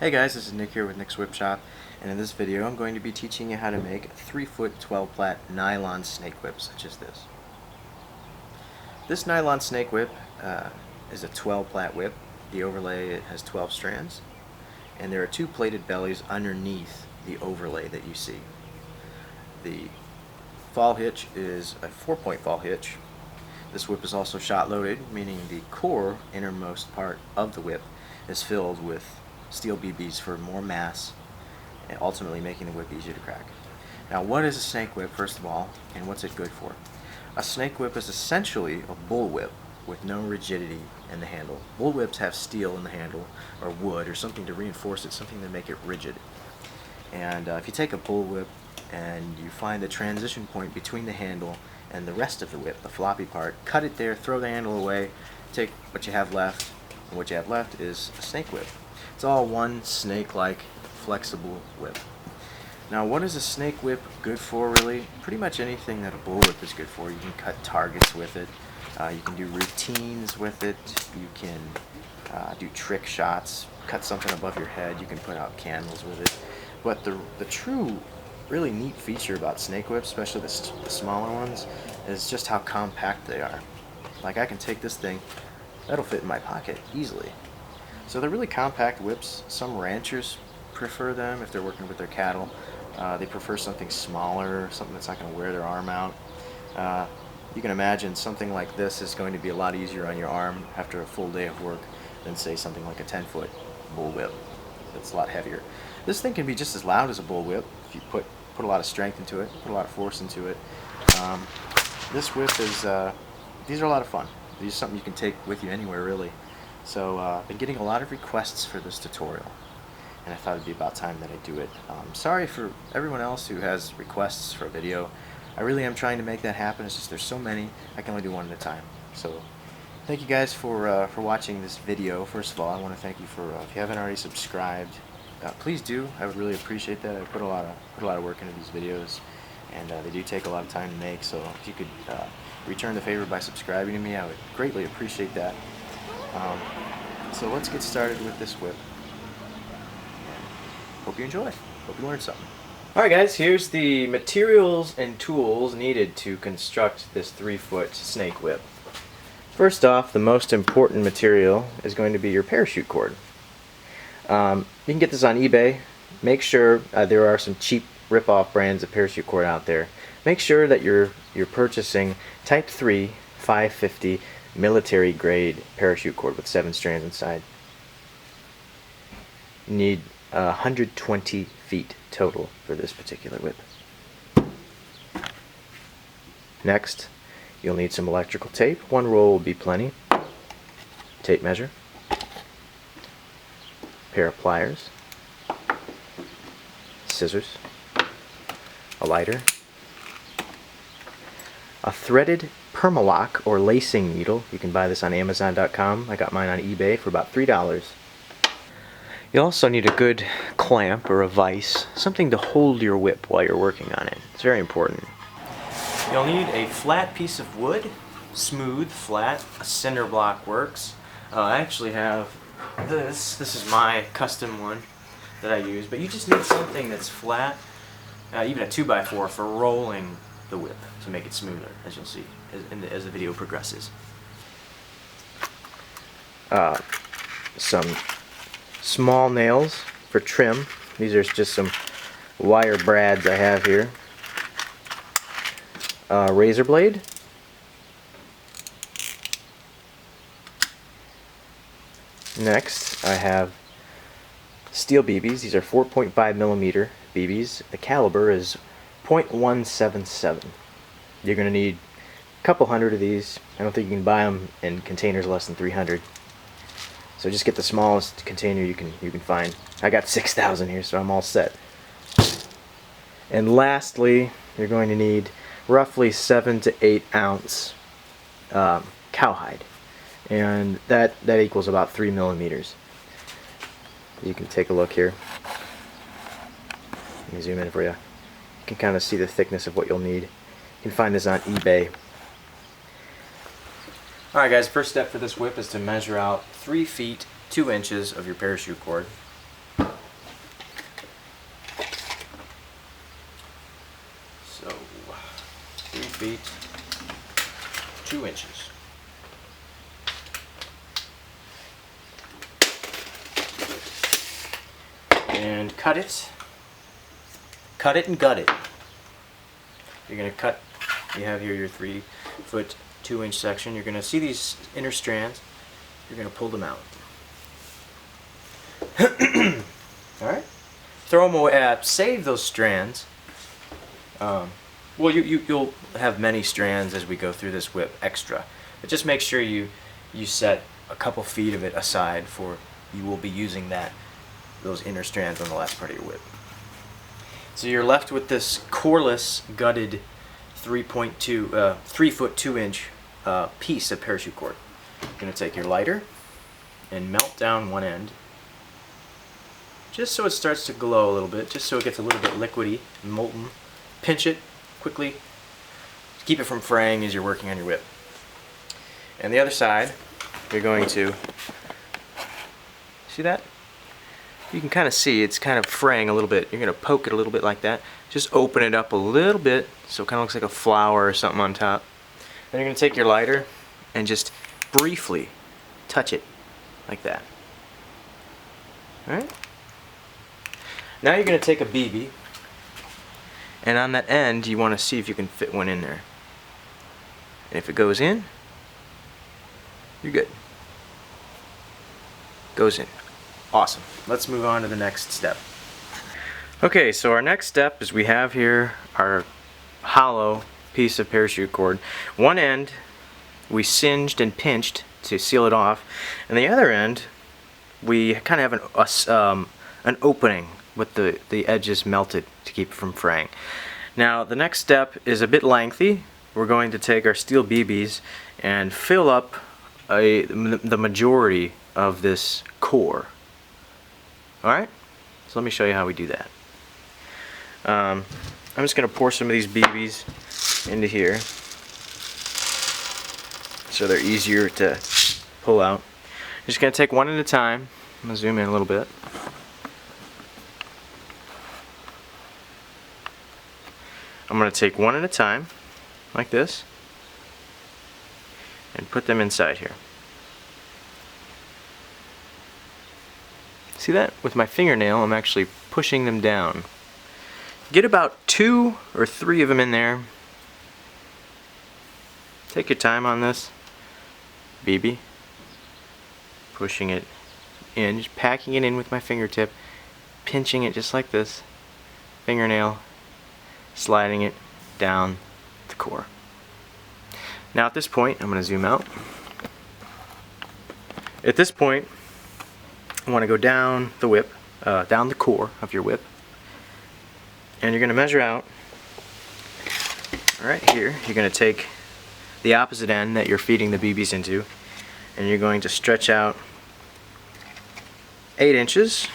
Hey guys, this is Nick here with NicksWhipShop, and in this video I'm going to be teaching you how to make a 3-foot 12-plat nylon snake whip such as this. This nylon snake whip is a 12-plat whip. The overlay has 12 strands, and there are 2 plated bellies underneath the overlay that you see. The fall hitch is a 4-point fall hitch. This whip is also shot loaded, meaning the core innermost part of the whip is filled with steel BBs for more mass and ultimately making the whip easier to crack. Now, what is a snake whip, first of all, and what's it good for? A snake whip is essentially a bull whip with no rigidity in the handle. Bull whips have steel in the handle, or wood, or something to reinforce it, something to make it rigid. And if you take a bull whip and you find the transition point between the handle and the rest of the whip, the floppy part, cut it there, throw the handle away, take what you have left, and what you have left is a snake whip. It's all one snake-like flexible whip. Now, what is a snake whip good for, really? Pretty much anything that a bull whip is good for. You can cut targets with it, you can do routines with it, you can do trick shots, cut something above your head, you can put out candles with it. But the true really neat feature about snake whips, especially the smaller ones, is just how compact they are. Like, I can take this thing, that'll fit in my pocket easily. So they're really compact whips. Some ranchers prefer them if they're working with their cattle. They prefer something smaller, something that's not going to wear their arm out. You can imagine something like this is going to be a lot easier on your arm after a full day of work than, say, something like a 10-foot bull whip. It's a lot heavier. This thing can be just as loud as a bull whip if you put a lot of strength into it, put a lot of force into it. This whip is, these are a lot of fun. These are something you can take with you anywhere, really. So I've been getting a lot of requests for this tutorial, and I thought it'd be about time that I do it. Sorry for everyone else who has requests for a video. I really am trying to make that happen. It's just there's so many, I can only do one at a time. So thank you guys for watching this video. First of all, I want to thank you for if you haven't already subscribed, please do. I would really appreciate that. I put a lot of work into these videos, and they do take a lot of time to make. So if you could return the favor by subscribing to me, I would greatly appreciate that. So let's get started with this whip. Hope you enjoy. Hope you learned something. Alright guys, here's the materials and tools needed to construct this 3-foot snake whip. First off, the most important material is going to be your parachute cord. You can get this on eBay. Make sure there are some cheap rip-off brands of parachute cord out there. Make sure that you're purchasing Type 3 550 military grade parachute cord with 7 strands inside. You need 120 feet total for this particular whip. Next, you'll need some electrical tape. 1 roll will be plenty. Tape measure. Pair of pliers. Scissors. A lighter. A threaded Permalock or lacing needle. You can buy this on Amazon.com. I got mine on eBay for about $3. You also need a good clamp or a vise, something to hold your whip while you're working on it. It's very important. You'll need a flat piece of wood, smooth, flat. A cinder block works. I actually have this. This is my custom one that I use, but you just need something that's flat, even a 2x4 for rolling the whip to make it smoother, as you'll see as the video progresses. Some small nails for trim. These are just some wire brads I have here. Razor blade. Next, I have steel BBs. These are 4.5 millimeter BBs. The caliber is .177. You're going to need a couple hundred of these. I don't think you can buy them in containers less than 300. So just get the smallest container you can find. I got 6,000 here, so I'm all set. And lastly, you're going to need roughly 7 to 8 ounce cowhide, and that equals about 3 millimeters. You can take a look here. Let me zoom in for you. You can kind of see the thickness of what you'll need. You can find this on eBay. Alright guys, first step for this whip is to measure out 3 feet 2 inches of your parachute cord. feet 2 inches. And cut it and gut it. You're going to cut, you have here your 3 foot 2 inch section. You're going to see these inner strands. You're going to pull them out. Alright? Throw them away, save those strands. Well, you'll have many strands as we go through this whip extra. But just make sure you set a couple feet of it aside for you will be using those inner strands on the last part of your whip. So you're left with this coreless, gutted 3 foot 2 inch piece of parachute cord. You're going to take your lighter and melt down one end, just so it starts to glow a little bit, just so it gets a little bit liquidy and molten. Pinch it quickly to keep it from fraying as you're working on your whip. And the other side, you're going to, see that? You can kind of see it's kind of fraying a little bit. You're going to poke it a little bit like that. Just open it up a little bit so it kind of looks like a flower or something on top. Then you're going to take your lighter and just briefly touch it like that. Alright? Now you're going to take a BB, and on that end you want to see if you can fit one in there. And if it goes in, you're good. Goes in. Awesome. Let's move on to the next step. Okay, so our next step is we have here our hollow piece of parachute cord. One end we singed and pinched to seal it off, and the other end we kind of have an opening with the edges melted to keep it from fraying. Now the next step is a bit lengthy. We're going to take our steel BBs and fill up the majority of this core. Alright, so let me show you how we do that. I'm just going to pour some of these BBs into here so they're easier to pull out. I'm just going to take one at a time. I'm going to zoom in a little bit. I'm going to take one at a time, like this, and put them inside here. See that? With my fingernail, I'm actually pushing them down. Get about 2 or 3 of them in there. Take your time on this BB. Pushing it in, just packing it in with my fingertip, pinching it just like this. Fingernail, sliding it down the core. Now at this point, I'm going to zoom out. At this point, I want to go down the whip, down the core of your whip, and you're going to measure out. Right here, you're going to take the opposite end that you're feeding the BBs into, and you're going to stretch out 8 inches.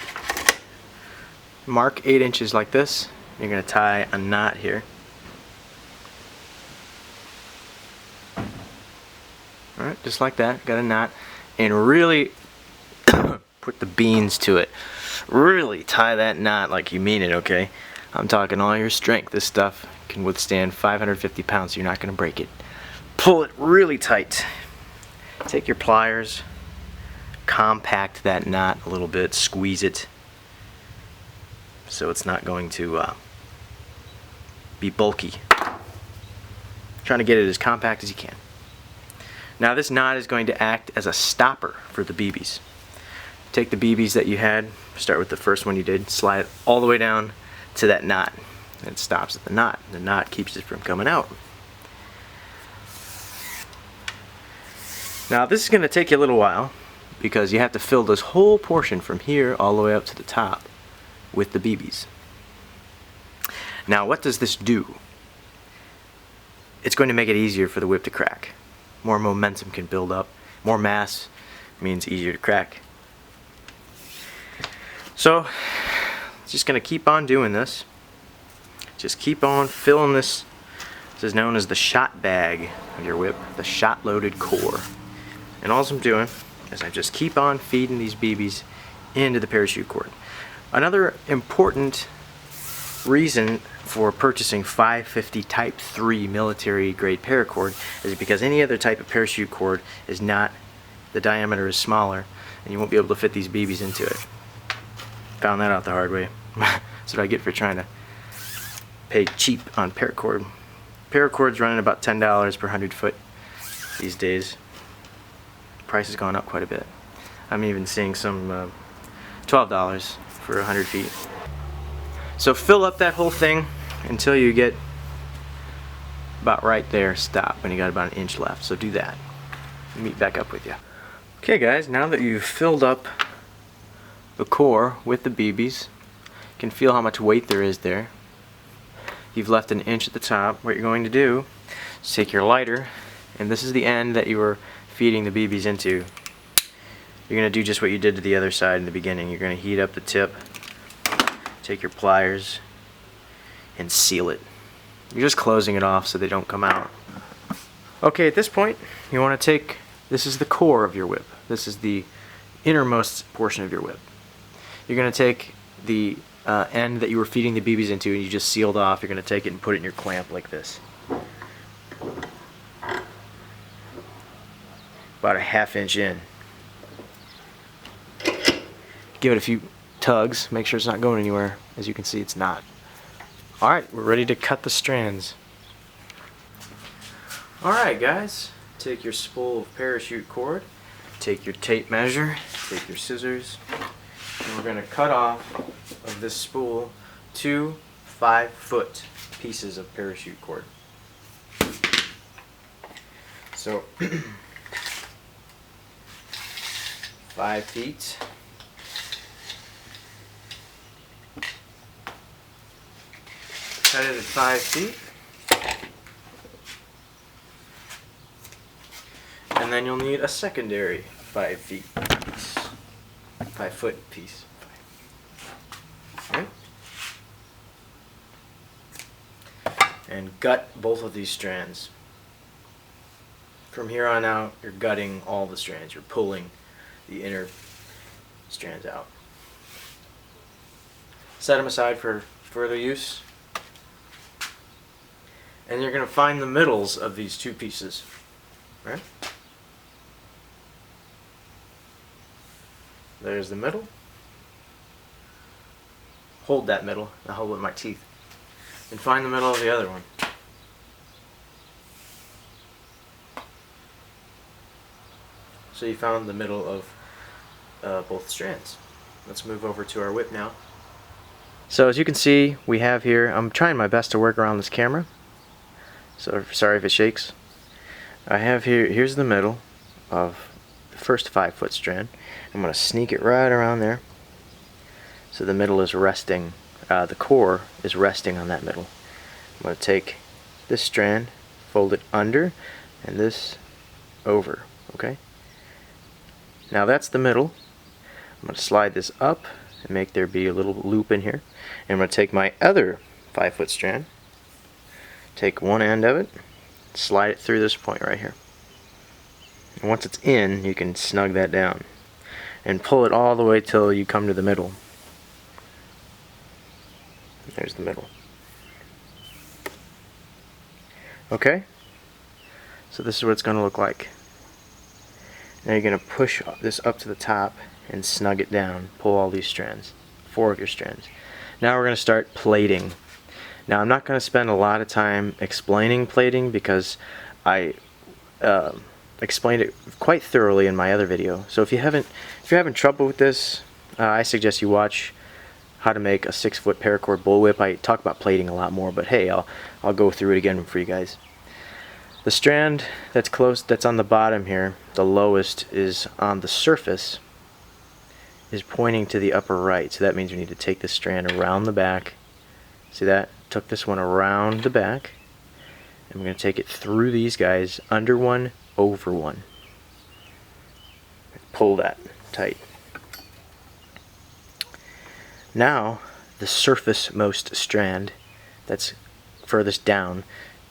Mark 8 inches like this. You're going to tie a knot here. Alright, just like that. Got a knot. And really put the beans to it. Really tie that knot like you mean it, okay? I'm talking all your strength. This stuff can withstand 550 pounds, so you're not going to break it. Pull it really tight. Take your pliers, compact that knot a little bit, squeeze it so it's not going to be bulky. Trying to get it as compact as you can. Now this knot is going to act as a stopper for the BBs. Take the BBs that you had, start with the first one you did, slide it all the way down to that knot. It stops at the knot. The knot keeps it from coming out. Now this is going to take you a little while because you have to fill this whole portion from here all the way up to the top with the BBs. Now what does this do? It's going to make it easier for the whip to crack. More momentum can build up. More mass means easier to crack. So just going to keep on doing this. Just keep on filling this. This is known as the shot bag of your whip, the shot loaded core. And all I'm doing is I just keep on feeding these BBs into the parachute cord. Another important reason for purchasing 550 Type 3 military grade paracord is because any other type of parachute cord is not, the diameter is smaller and you won't be able to fit these BBs into it. Found that out the hard way. That's what I get for trying to pay cheap on paracord. Paracord's running about $10 per 100 foot these days. Price has gone up quite a bit. I'm even seeing some $12 for 100 feet. So fill up that whole thing until you get about right there, stop when you got about an inch left. So do that. I'll meet back up with you. Okay guys, now that you've filled up the core with the BBs, you can feel how much weight there is there. You've left an inch at the top. What you're going to do is take your lighter, and this is the end that you were feeding the BBs into. You're going to do just what you did to the other side in the beginning. You're going to heat up the tip, take your pliers, and seal it. You're just closing it off so they don't come out. Okay, at this point, you want to take, this is the core of your whip. This is the innermost portion of your whip. You're going to take the end that you were feeding the BBs into and you just sealed off. You're going to take it and put it in your clamp like this. About a ½ inch in. Give it a few tugs, make sure it's not going anywhere. As you can see, it's not. Alright, we're ready to cut the strands. Alright guys, take your spool of parachute cord, take your tape measure, take your scissors, and we're going to cut off of this spool 2 5-foot pieces of parachute cord. So 5 feet. Cut it at 5 feet. And then you'll need a secondary 5 feet piece. 5-foot piece. Okay. And gut both of these strands. From here on out, you're gutting all the strands. You're pulling the inner strands out. Set them aside for further use. And you're going to find the middles of these 2 pieces. Right? There's the middle. Hold that middle. I'll hold it with my teeth. And find the middle of the other one. So you found the middle of both strands. Let's move over to our whip now. So as you can see, we have here, I'm trying my best to work around this camera. So sorry if it shakes. I have here, here's the middle of the first 5-foot strand. I'm going to sneak it right around there. So the middle is resting, the core is resting on that middle. I'm going to take this strand, fold it under, and this over, okay? Now that's the middle. I'm going to slide this up and make there be a little loop in here. And I'm going to take my other 5-foot strand, take one end of it, slide it through this point right here. And once it's in, you can snug that down and pull it all the way till you come to the middle. There's the middle. Okay, so this is what it's going to look like. Now you're going to push this up to the top and snug it down. Pull all these strands, 4 of your strands. Now we're going to start plating. Now I'm not going to spend a lot of time explaining plating because I explained it quite thoroughly in my other video. So if you're having trouble with this, I suggest you watch how to make a 6-foot paracord bullwhip. I talk about plating a lot more, but hey, I'll go through it again for you guys. The strand that's on the bottom here, the lowest, is on the surface, is pointing to the upper right. So that means we need to take this strand around the back. See that? Took this one around the back. And we're going to take it through these guys, under one, over one. Pull that tight. Now, the surface most strand that's furthest down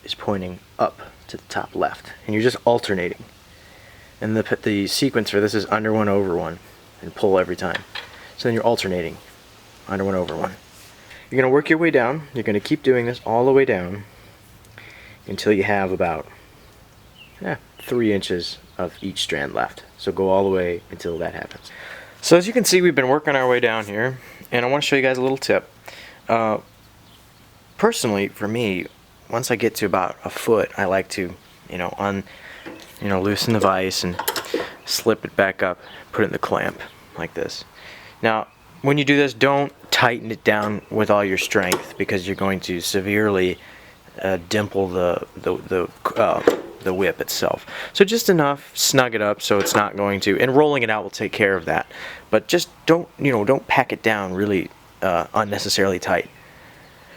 is pointing up to the top left. And you're just alternating. And the sequence for this is under one, over one. And pull every time. So then you're alternating. Under one, over one. You're going to work your way down. You're going to keep doing this all the way down until you have about 3 inches of each strand left. So go all the way until that happens. So as you can see, we've been working our way down here, and I want to show you guys a little tip. Personally, for me, once I get to about a foot, I like to, loosen the vise and slip it back up, put it in the clamp like this. Now, when you do this, don't tighten it down with all your strength, because you're going to severely dimple the whip itself. So just enough, snug it up so it's not going to, and rolling it out will take care of that. But just don't pack it down really unnecessarily tight.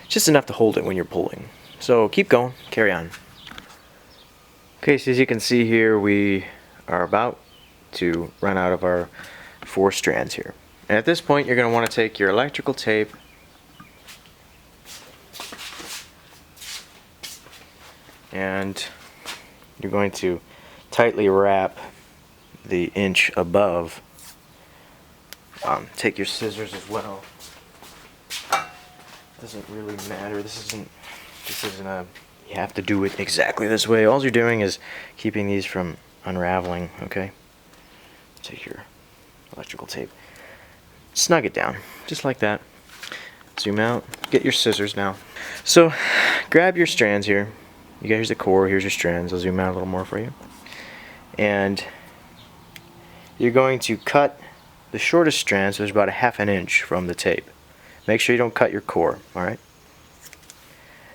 Just enough to hold it when you're pulling. So keep going, carry on. Okay, so as you can see here, we are about to run out of our 4 strands here. And at this point, you're going to want to take your electrical tape and you're going to tightly wrap the inch above. Take your scissors as well. Doesn't really matter. This isn't a, you have to do it exactly this way. All you're doing is keeping these from unraveling, okay? Take your electrical tape. Snug it down, just like that. Zoom out. Get your scissors now. So, grab your strands here. You got, here's the core, here's your strands. I'll zoom out a little more for you. And you're going to cut the shortest strand, so there's about a 1/2 inch from the tape. Make sure you don't cut your core, alright?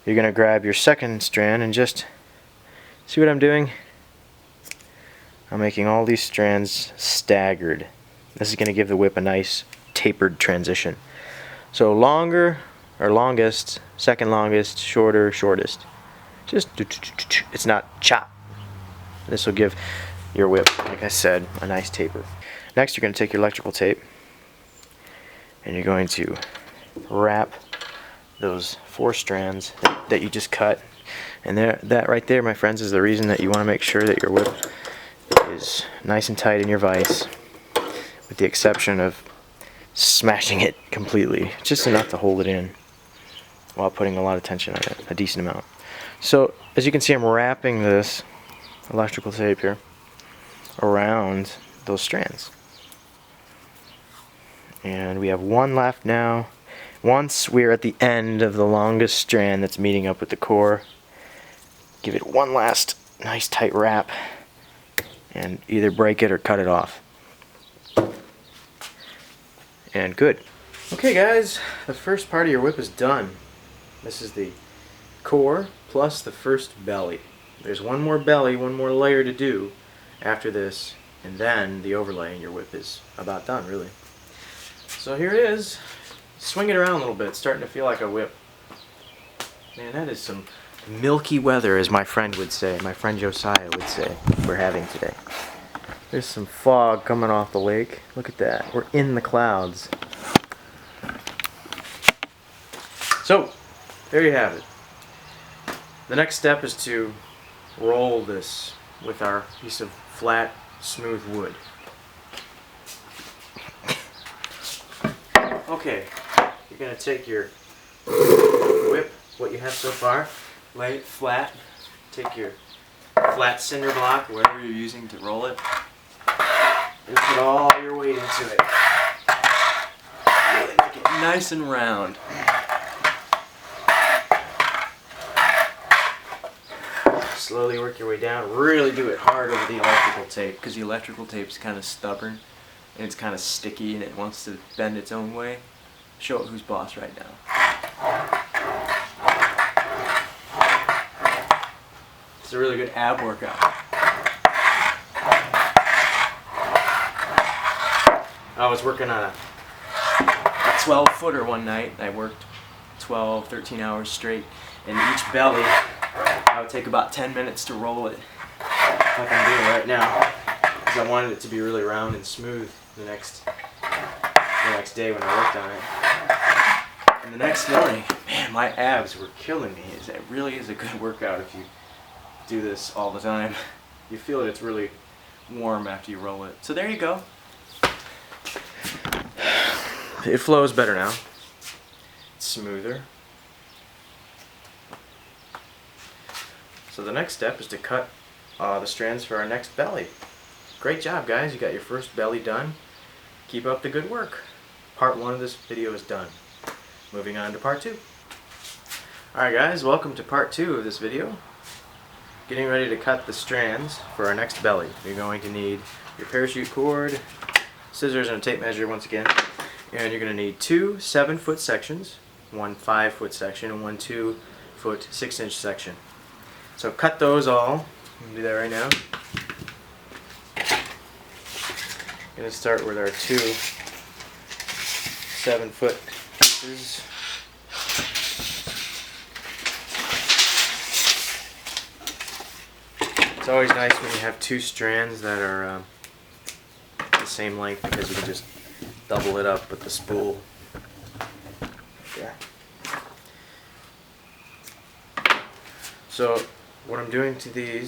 You're going to grab your second strand and just see what I'm doing? I'm making all these strands staggered. This is going to give the whip a nice tapered transition. So longer or longest, second longest, shorter, shortest. Just it's not chop. This will give your whip, like I said, a nice taper. Next, you're going to take your electrical tape and you're going to wrap those 4 strands that you just cut. And that right there, my friends, is the reason that you want to make sure that your whip is nice and tight in your vise, with the exception of smashing it completely. Just enough to hold it in while putting a lot of tension on it, a decent amount. So as you can see, I'm wrapping this electrical tape here around those strands. And we have 1 left now. Once we're at the end of the longest strand that's meeting up with the core, give it 1 last nice tight wrap and either break it or cut it off. And good. Okay guys, the first part of your whip is done. This is the core plus the first belly. There's 1 more belly, 1 more layer to do after this, and then the overlay and your whip is about done, really. So here it is. Swing it around a little bit. It's starting to feel like a whip. Man, that is some milky weather, as my friend would say, my friend Josiah would say, we're having today. There's some fog coming off the lake. Look at that. We're in the clouds. So, there you have it. The next step is to roll this with our piece of flat, smooth wood. Okay, you're going to take your whip, what you have so far, lay it flat, take your flat cinder block, whatever you're using to roll it, and put all your weight into it. Really make it nice and round. Slowly work your way down. Really do it hard over the electrical tape, because the electrical tape's kind of stubborn and it's kind of sticky and it wants to bend its own way. Show it who's boss right now. It's a really good ab workout. I was working on a 12-footer one night. I worked 12, 13 hours straight, and each belly I would take about 10 minutes to roll it, like I'm doing right now, because I wanted it to be really round and smooth the next day when I worked on it. And the next morning, man, my abs were killing me. It really is a good workout if you do this all the time. You feel it's really warm after you roll it. So there you go. It flows better now. smoother. So the next step is to cut the strands for our next belly. Great job, guys. You got your first belly done. Keep up the good work. Part 1 of this video is done. Moving on to part 2. Alright guys, welcome to part 2 of this video. Getting ready to cut the strands for our next belly. You're going to need your parachute cord, scissors, and a tape measure once again. And you're going to need 2 7-foot sections, 1 5-foot section, and 1 2-foot 6-inch section. So cut those all. I'm going to do that right now. I'm going to start with our 2 7-foot pieces. It's always nice when you have 2 strands that are the same length, because you can just double it up with the spool. Okay. So what I'm doing to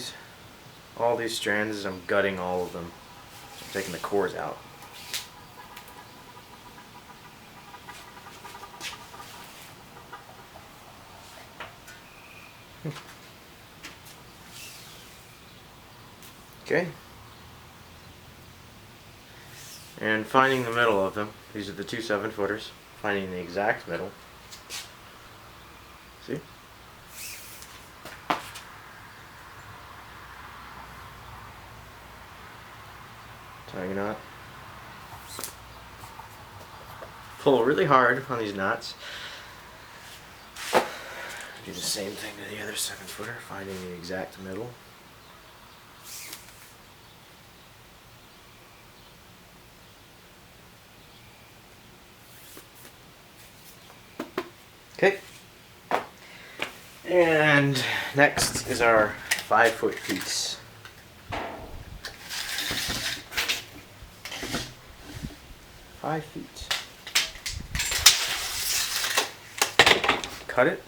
all these strands, is I'm gutting all of them. So I'm taking the cores out. Okay. And finding the middle of them. These are the 2 7-footers. Finding the exact middle. See? Tying a knot. Pull really hard on these knots. Do the same thing to the other 7-footer, finding the exact middle. Okay. And next is our 5-foot piece. Five feet. Cut it.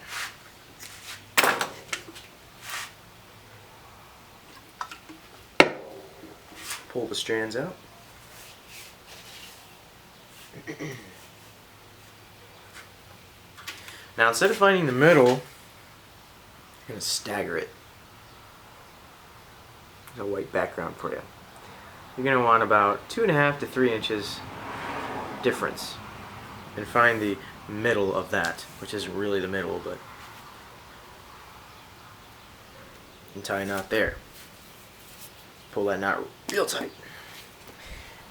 Pull the strands out. Now instead of finding the middle, you're going to stagger it. There's a white background for you. You're going to want about 2.5 to 3 inches difference, and find the middle of that, which isn't really the middle, but you can tie a knot there. Pull that knot real tight.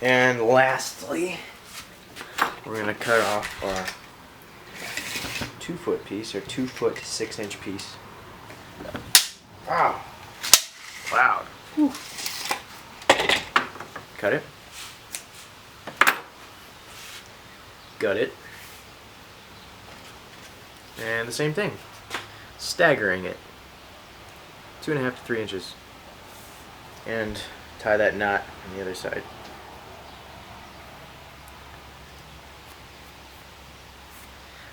And lastly, we're going to cut off our 2-foot piece, or 2-foot 6-inch piece. Wow. Loud. Whew. Cut it. Gut it. And the same thing. Staggering it. 2.5 to 3 inches. And tie that knot on the other side.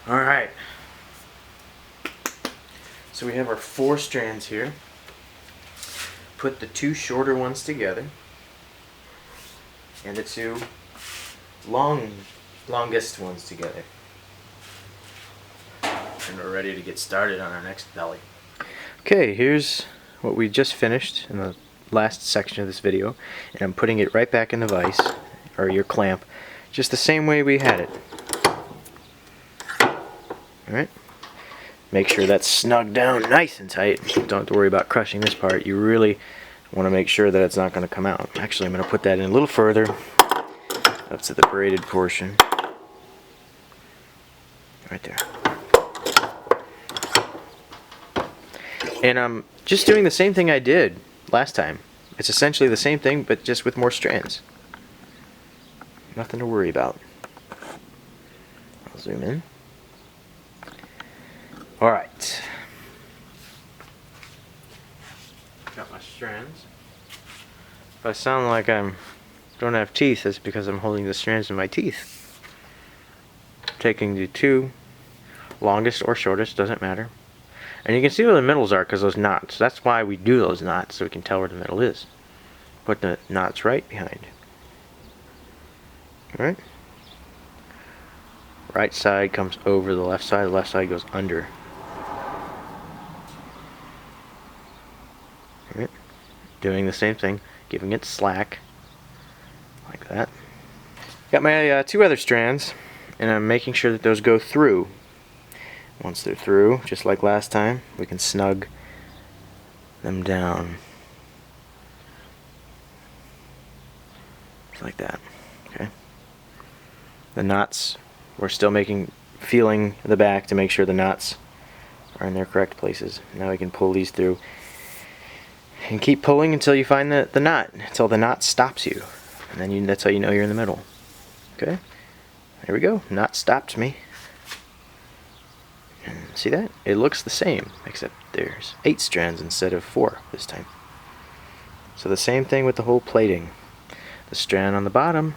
Alright. So we have our 4 strands here. Put the 2 shorter ones together. And the 2 longest ones together. And we're ready to get started on our next belly. Okay, here's what we just finished in the last section of this video, and I'm putting it right back in the vise, or your clamp, just the same way we had it. Alright, make sure that's snug down nice and tight. Don't have to worry about crushing this part. You really want to make sure that it's not going to come out. Actually, I'm going to put that in a little further, up to the braided portion. Right there. And I'm just doing the same thing I did last time. It's essentially the same thing, but just with more strands. Nothing to worry about. I'll zoom in. Alright. Got my strands. If I sound like I don't have teeth, that's because I'm holding the strands in my teeth. Taking the 2 longest or shortest, doesn't matter. And you can see where the middles are because those knots. That's why we do those knots, so we can tell where the middle is. Put the knots right behind. Alright? right side comes over the left side goes under. Alright. Doing the same thing, giving it slack, like that. Got my 2 other strands, and I'm making sure that those go through. Once they're through, just like last time, we can snug them down. Just like that. Okay. The knots, we're still feeling the back to make sure the knots are in their correct places. Now we can pull these through and keep pulling until you find the knot, until the knot stops you. And then that's how you know you're in the middle. Okay? There we go. Knot stopped me. And see that? It looks the same, except there's 8 strands instead of 4 this time. So the same thing with the whole plating. The strand on the bottom,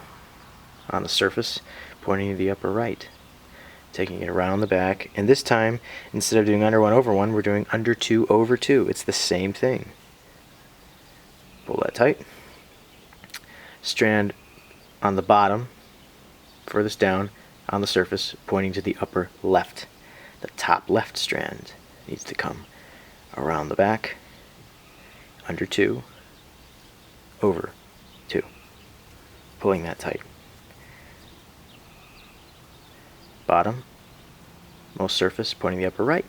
on the surface, pointing to the upper right. Taking it around the back, and this time, instead of doing under 1 over 1, we're doing under 2 over 2. It's the same thing. Pull that tight. Strand on the bottom, furthest down, on the surface, pointing to the upper left. The top left strand needs to come around the back, under 2, over 2. Pulling that tight. Bottom, most surface, pointing the upper right.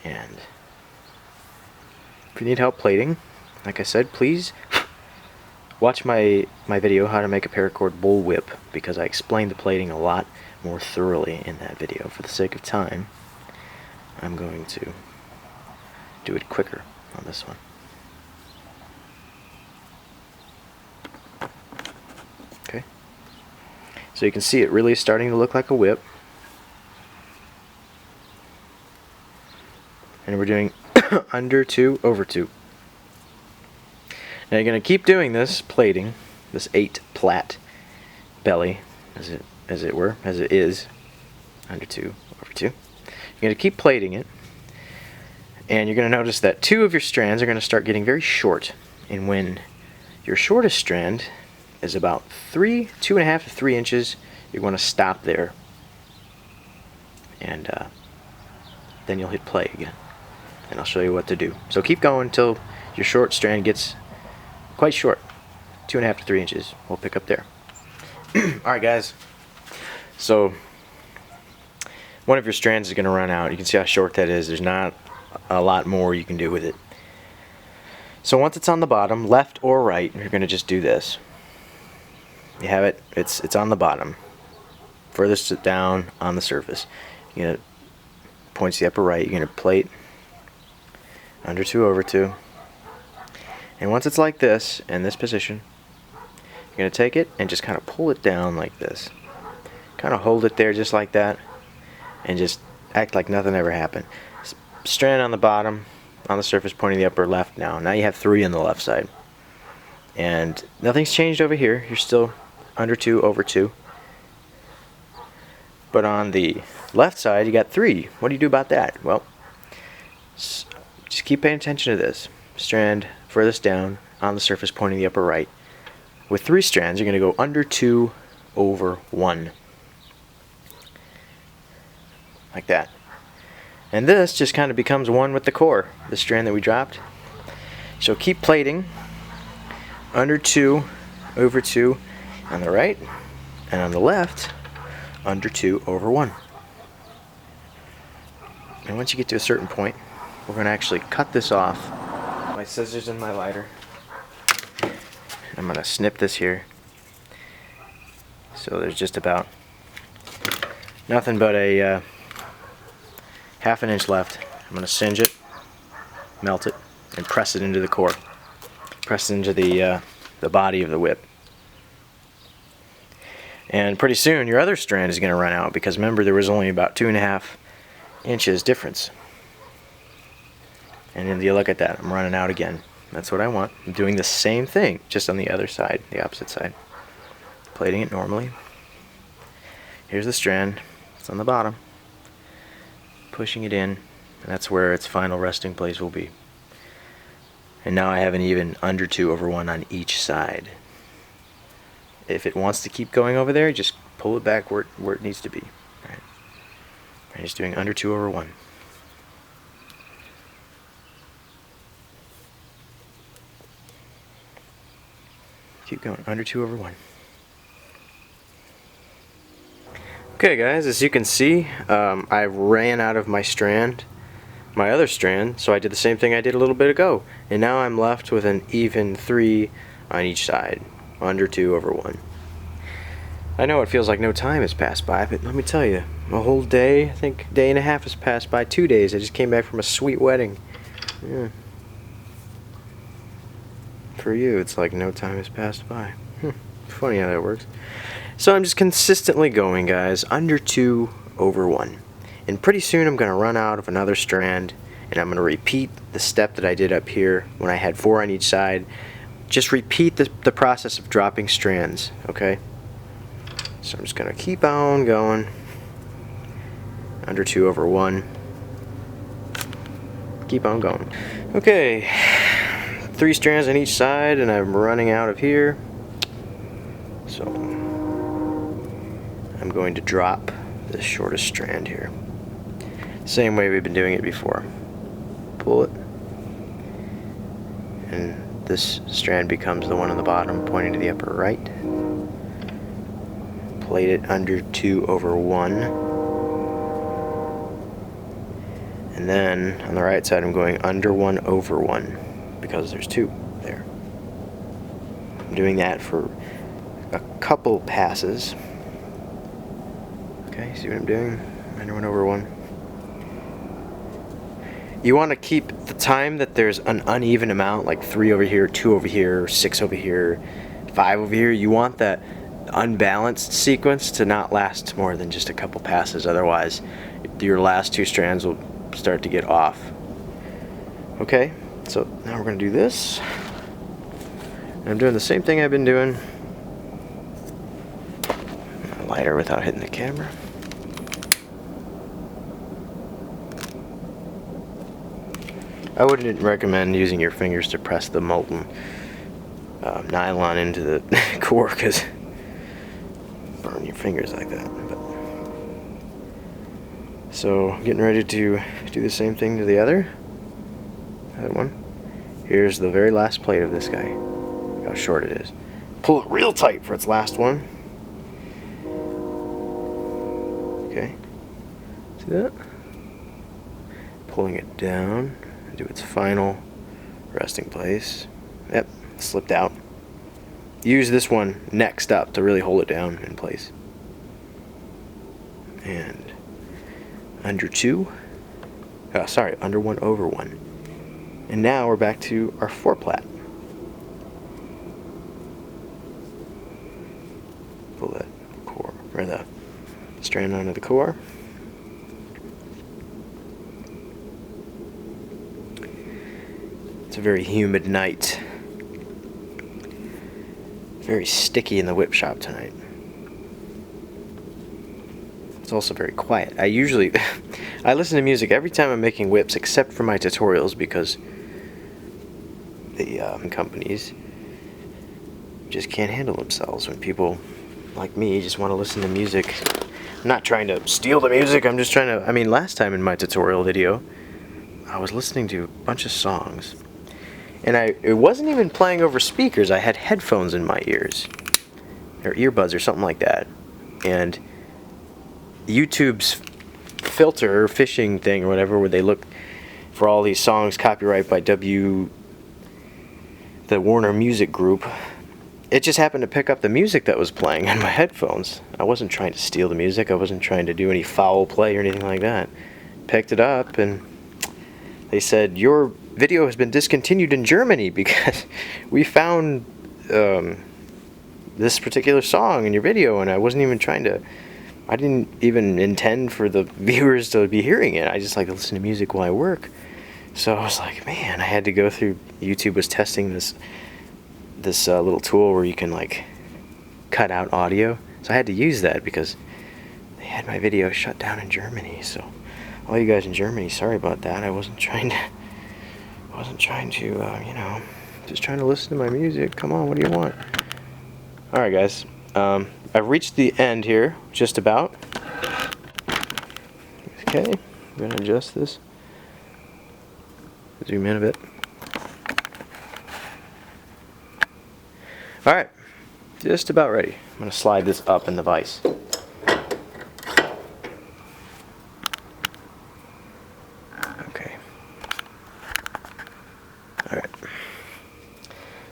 And if you need help plating, like I said, please watch my video how to make a paracord bullwhip, because I explained the plating a lot more thoroughly in that video. For the sake of time, I'm going to do it quicker on this one. Okay, so you can see it really starting to look like a whip, and we're doing under 2 over 2. Now you're going to keep doing this plating, this 8 plat belly, as it is, under 2 over 2. You're going to keep plating it, and you're going to notice that 2 of your strands are going to start getting very short. And when your shortest strand is about 2.5 to 3 inches, you're going to stop there, and then you'll hit play again, and I'll show you what to do. So keep going until your short strand gets quite short, 2.5 to 3 inches. We'll pick up there. Alright guys, so one of your strands is going to run out. You can see how short that is. There's not a lot more you can do with it. So once it's on the bottom, left or right, you're going to just do this. You have it, it's on the bottom, furthest down on the surface. You're going to point to the upper right, you're going to plate under 2 over 2. And once it's like this, in this position, you're going to take it and just kind of pull it down like this. Kind of hold it there just like that, and just act like nothing ever happened. Strand on the bottom, on the surface, pointing the upper left now. Now you have 3 on the left side. And nothing's changed over here. You're still under 2 over 2. But on the left side, you got 3. What do you do about that? Well, just keep paying attention to this. Strand furthest down, on the surface, pointing the upper right. With 3 strands, you're going to go under 2 over 1. Like that. And this just kind of becomes one with the core, the strand that we dropped. So keep plating under 2 over 2 on the right, and on the left, under 2 over 1. And once you get to a certain point, we're going to actually cut this off. My scissors and my lighter. I'm going to snip this here. So there's just about nothing but a ½ an inch left. I'm going to singe it, melt it, and press it into the core. Press it into the body of the whip. And pretty soon your other strand is going to run out, because remember, there was only about 2.5 inches difference. And then you look at that, I'm running out again. That's what I want. I'm doing the same thing, just on the other side, the opposite side. Plating it normally. Here's the strand, it's on the bottom. Pushing it in, and that's where its final resting place will be. And now I have an even under 2 over 1 on each side. If it wants to keep going over there, just pull it back where it needs to be. All right. I'm just doing under 2/1. Keep going, under 2/1. Okay guys, as you can see, I ran out of my other strand, so I did the same thing I did a little bit ago. And now I'm left with an even 3 on each side, under 2/1. I know it feels like no time has passed by, but let me tell you, a whole day, I think a day and a half has passed by, 2 days. I just came back from a sweet wedding. Yeah. For you, it's like no time has passed by. Funny how that works. So I'm just consistently going, guys, under 2/1. And pretty soon I'm going to run out of another strand, and I'm going to repeat the step that I did up here when I had 4 on each side. Just repeat the process of dropping strands, okay? So I'm just going to keep on going. Under 2/1. Keep on going. Okay, 3 strands on each side, and I'm running out of here. So I'm going to drop the shortest strand here. Same way we've been doing it before. Pull it, and this strand becomes the one on the bottom pointing to the upper right. Plait it under 2/1. And then on the right side I'm going under 1/1 because there's 2 there. I'm doing that for a couple passes. Okay, see what I'm doing? Under 1/1. You want to keep the time that there's an uneven amount, like 3 over here, 2 over here, 6 over here, 5 over here. You want that unbalanced sequence to not last more than just a couple passes. Otherwise, your last 2 strands will start to get off. Okay, so now we're going to do this. And I'm doing the same thing I've been doing. Lighter without hitting the camera. I wouldn't recommend using your fingers to press the molten nylon into the core, because burn your fingers like that. But, so getting ready to do the same thing to the other one. Here's the very last plate of this guy. Look how short it is. Pull it real tight for its last one. Okay, see that? Pulling it down to its final resting place. Yep, slipped out. Use this one next up to really hold it down in place. And under 1/1. And now we're back to our 4 plat. Pull that core, or the strand onto the core. It's a very humid night. Very sticky in the whip shop tonight. It's also very quiet. I usually I listen to music every time I'm making whips except for my tutorials, because the companies just can't handle themselves when people like me just want to listen to music. I'm not trying to steal the music, I'm just trying to, I mean, last time in my tutorial video I was listening to a bunch of songs, and it wasn't even playing over speakers. I had headphones in my ears, or earbuds or something like that, and YouTube's filter or phishing thing or whatever, where they look for all these songs copyright by the Warner Music Group, it just happened to pick up the music that was playing on my headphones. I wasn't trying to steal the music, I wasn't trying to do any foul play or anything like that. Picked it up, and they said, your video has been discontinued in Germany because we found this particular song in your video, and I wasn't even trying to, I didn't even intend for the viewers to be hearing it. I just like to listen to music while I work. So I was like, man, I had to go through, YouTube was testing this little tool where you can like cut out audio. So I had to use that because they had my video shut down in Germany. So all you guys in Germany, sorry about that. I wasn't trying to, you know, just trying to listen to my music. Come on, what do you want? Alright guys, I've reached the end here, just about. Okay, I'm going to adjust this. Zoom in a bit. Alright, just about ready. I'm going to slide this up in the vise. Okay. Alright.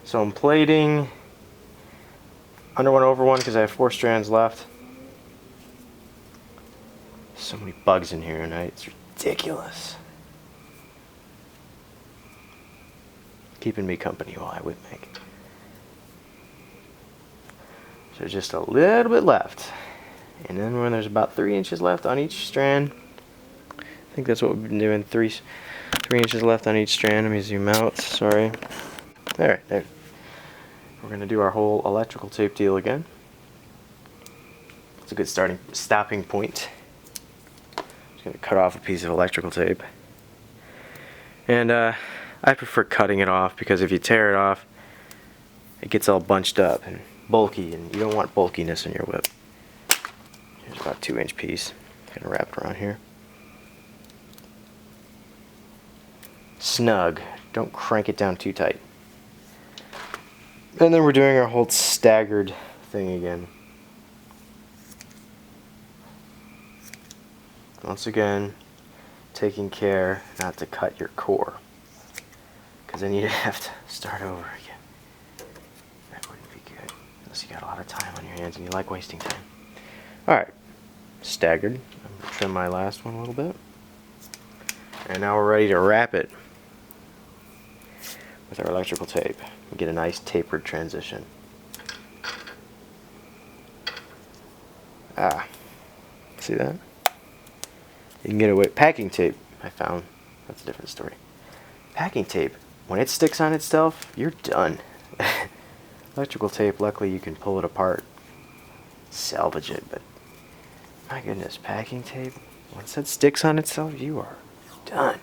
So I'm plating under one, over one, because I have 4 strands left. So many bugs in here tonight, it's ridiculous. Keeping me company while I whip make. So just a little bit left. And then when there's about 3 inches left on each strand, I think that's what we've been doing, 3 inches left on each strand. Let me zoom out, sorry. Alright, there. We're going to do our whole electrical tape deal again. It's a good stopping point. Just going to cut off a piece of electrical tape. And I prefer cutting it off, because if you tear it off, it gets all bunched up and bulky, and you don't want bulkiness in your whip. Here's about a 2-inch piece. Kind of wrap it around here. Snug. Don't crank it down too tight. And then we're doing our whole staggered thing again. Once again, taking care not to cut your core, because then you'd have to start over again. That wouldn't be good, unless you got a lot of time on your hands and you like wasting time. Alright, staggered. I'm going to trim my last one a little bit. And now we're ready to wrap it with our electrical tape and get a nice tapered transition. See that? You can get it with packing tape, I found. That's a different story. Packing tape, when it sticks on itself, you're done. Electrical tape, luckily you can pull it apart, salvage it, but my goodness, packing tape, once it sticks on itself, you are done.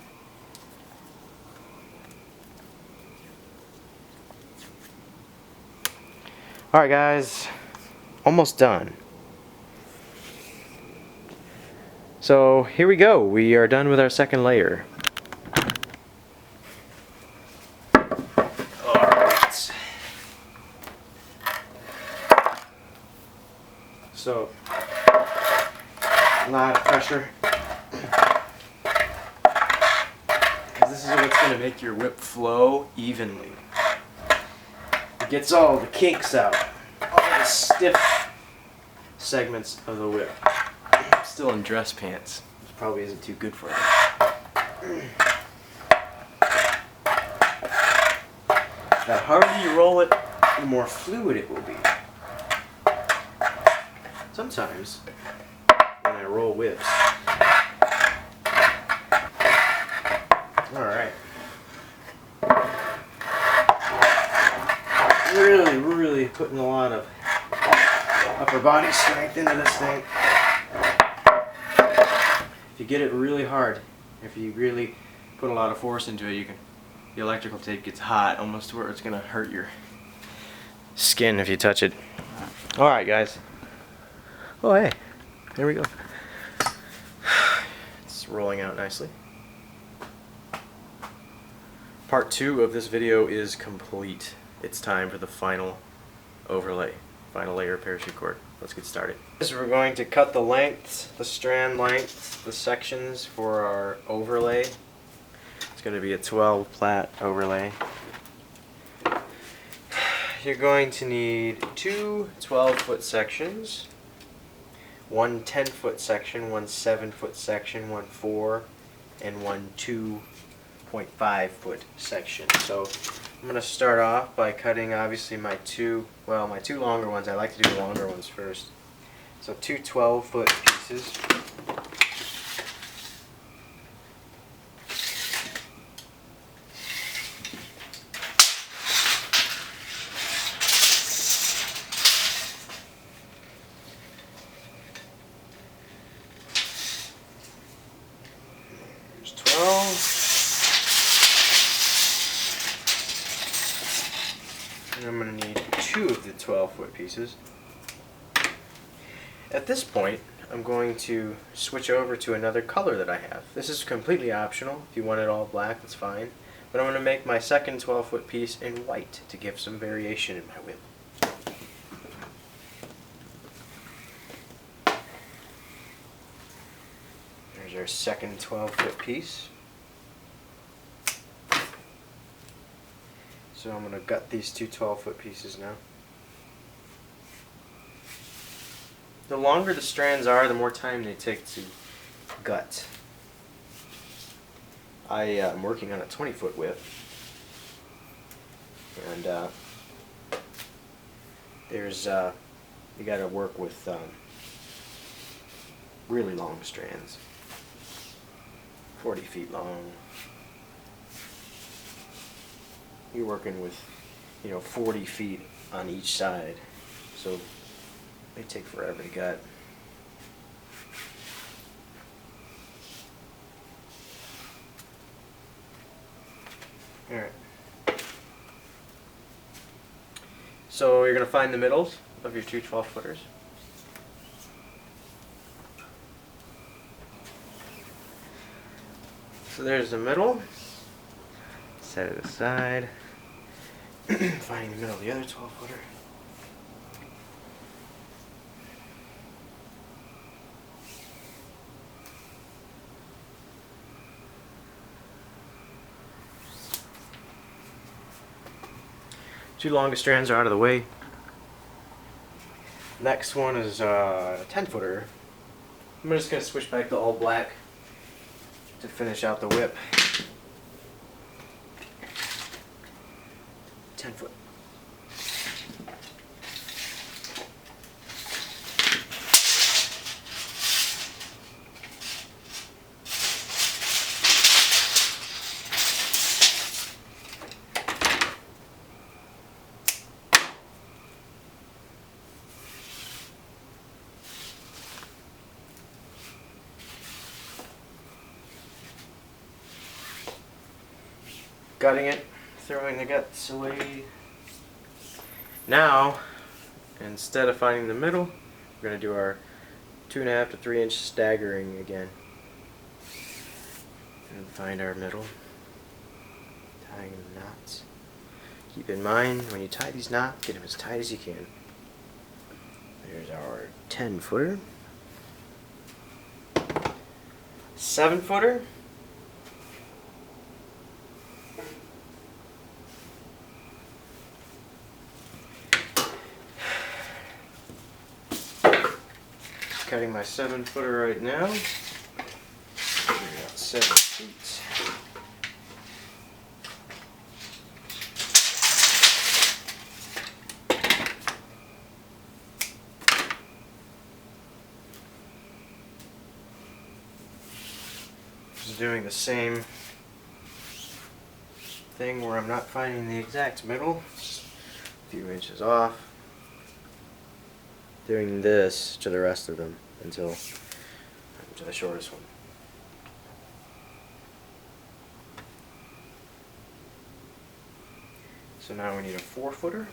Alright guys, almost done. So here we go, we are done with our second layer. Alright. So, a lot of pressure. Because this is what's going to make your whip flow evenly. It gets all the kinks out, all the stiff segments of the whip. I'm still in dress pants, which probably isn't too good for you. The harder you roll it, the more fluid it will be. Sometimes, when I roll whips, alright, really putting a lot of upper body strength into this thing. If you get it really hard, if you really put a lot of force into it, the electrical tape gets hot, almost to where it's going to hurt your skin if you touch it. Alright guys. Oh hey, there we go. It's rolling out nicely. Part 2 of this video is complete. It's time for the final overlay, final layer of parachute cord. Let's get started. So we're going to cut the lengths, the strand lengths, the sections for our overlay. It's going to be a 12 plat overlay. You're going to need 2 12-foot sections, one 10-foot section, one 7-foot section, one 4, and one 2.5-foot section. So I'm going to start off by cutting obviously my two longer ones. I like to do the longer ones first. So 2 12-foot pieces. There's 12. And I'm going to need 2 of the 12-foot pieces. At this point, I'm going to switch over to another color that I have. This is completely optional. If you want it all black, that's fine. But I'm going to make my second 12-foot piece in white to give some variation in my whip. There's our second 12-foot piece. So I'm going to gut these two 12-foot pieces now. The longer the strands are, the more time they take to gut. I am working on a 20-foot whip, and you got to work with really long strands, 40 feet long. You're working with 40 feet on each side, so they take forever to gut. Alright. So you're going to find the middles of your two 12-footers. So there's the middle. Set it aside. Finding the middle of the other 12-footer. Two longest strands are out of the way. Next one is a 10-footer. I'm just going to switch back to all black to finish out the whip. 10-foot. Gutting it, throwing the guts away. Now, instead of finding the middle, we're going to do our 2.5 to 3 inch staggering again. And find our middle. Tying the knots. Keep in mind, when you tie these knots, get them as tight as you can. There's our 10-footer. 7-footer. Cutting my 7-footer right now. About 7 feet. Just doing the same thing where I'm not finding the exact middle, just a few inches off. Doing this to the rest of them until to the shortest one. So now we need a 4-footer.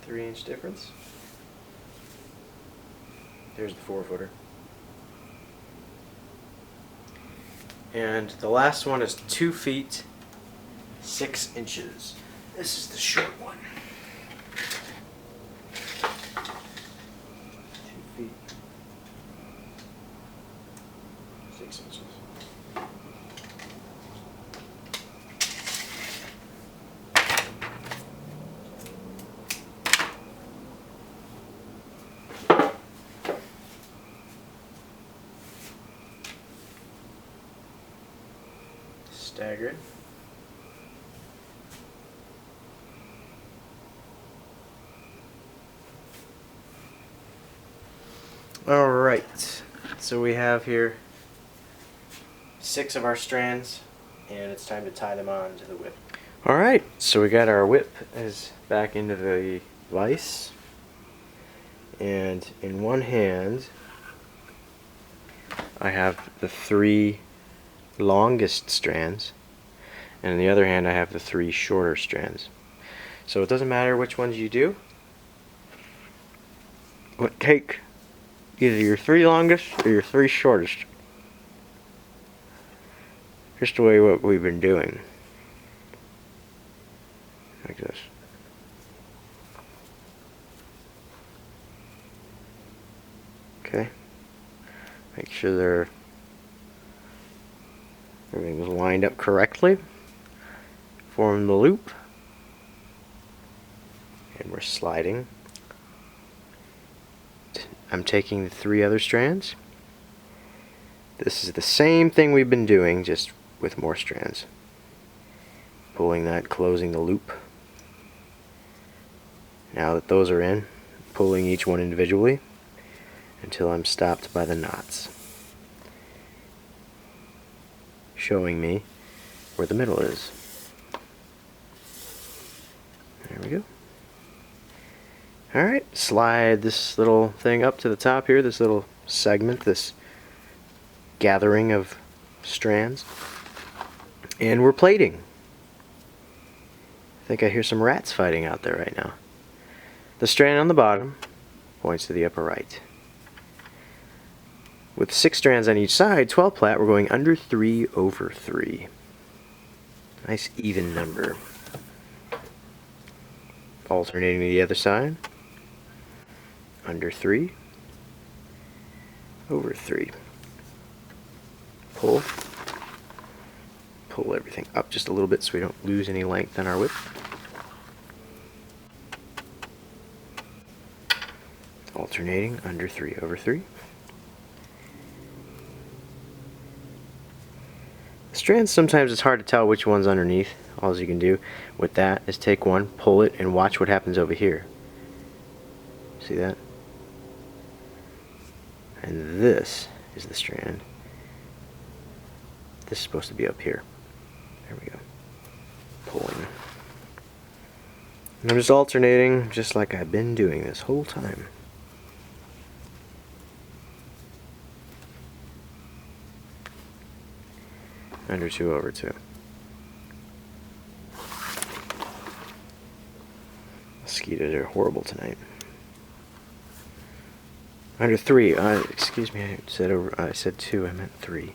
Three-inch difference. There's the 4-footer. And the last one is 2 feet 6 inches. This is the short one. 2 feet 6 inches. Staggered. Alright, So we have here 6 of our strands, and it's time to tie them on to the whip. Alright, so we got our whip is back into the vise, and in one hand I have the 3 longest strands, and in the other hand I have the 3 shorter strands. So it doesn't matter which ones you do. Take either your 3 longest or your 3 shortest. Just the way what we've been doing. Like this. Okay. Make sure everything's lined up correctly. Form the loop. And we're sliding. I'm taking the 3 other strands. This is the same thing we've been doing, just with more strands. Pulling that, closing the loop. Now that those are in, pulling each one individually until I'm stopped by the knots, showing me where the middle is. There we go. Alright, slide this little thing up to the top here, this little segment, this gathering of strands, and we're plaiting. I think I hear some rats fighting out there right now. The strand on the bottom points to the upper right. With 6 strands on each side, 12 plat, we're going under 3 over 3. Nice even number. Alternating to the other side. Under 3 over 3. Pull everything up just a little bit so we don't lose any length on our whip. Alternating under 3 over 3. Strands, sometimes it's hard to tell which one's underneath. All you can do with that is take one, pull it, and watch what happens over here. See that? And this is the strand. This is supposed to be up here. There we go. Pulling. And I'm just alternating just like I've been doing this whole time. Under 2 over 2. Mosquitoes are horrible tonight. Under 3. Excuse me, I said 2. I meant 3.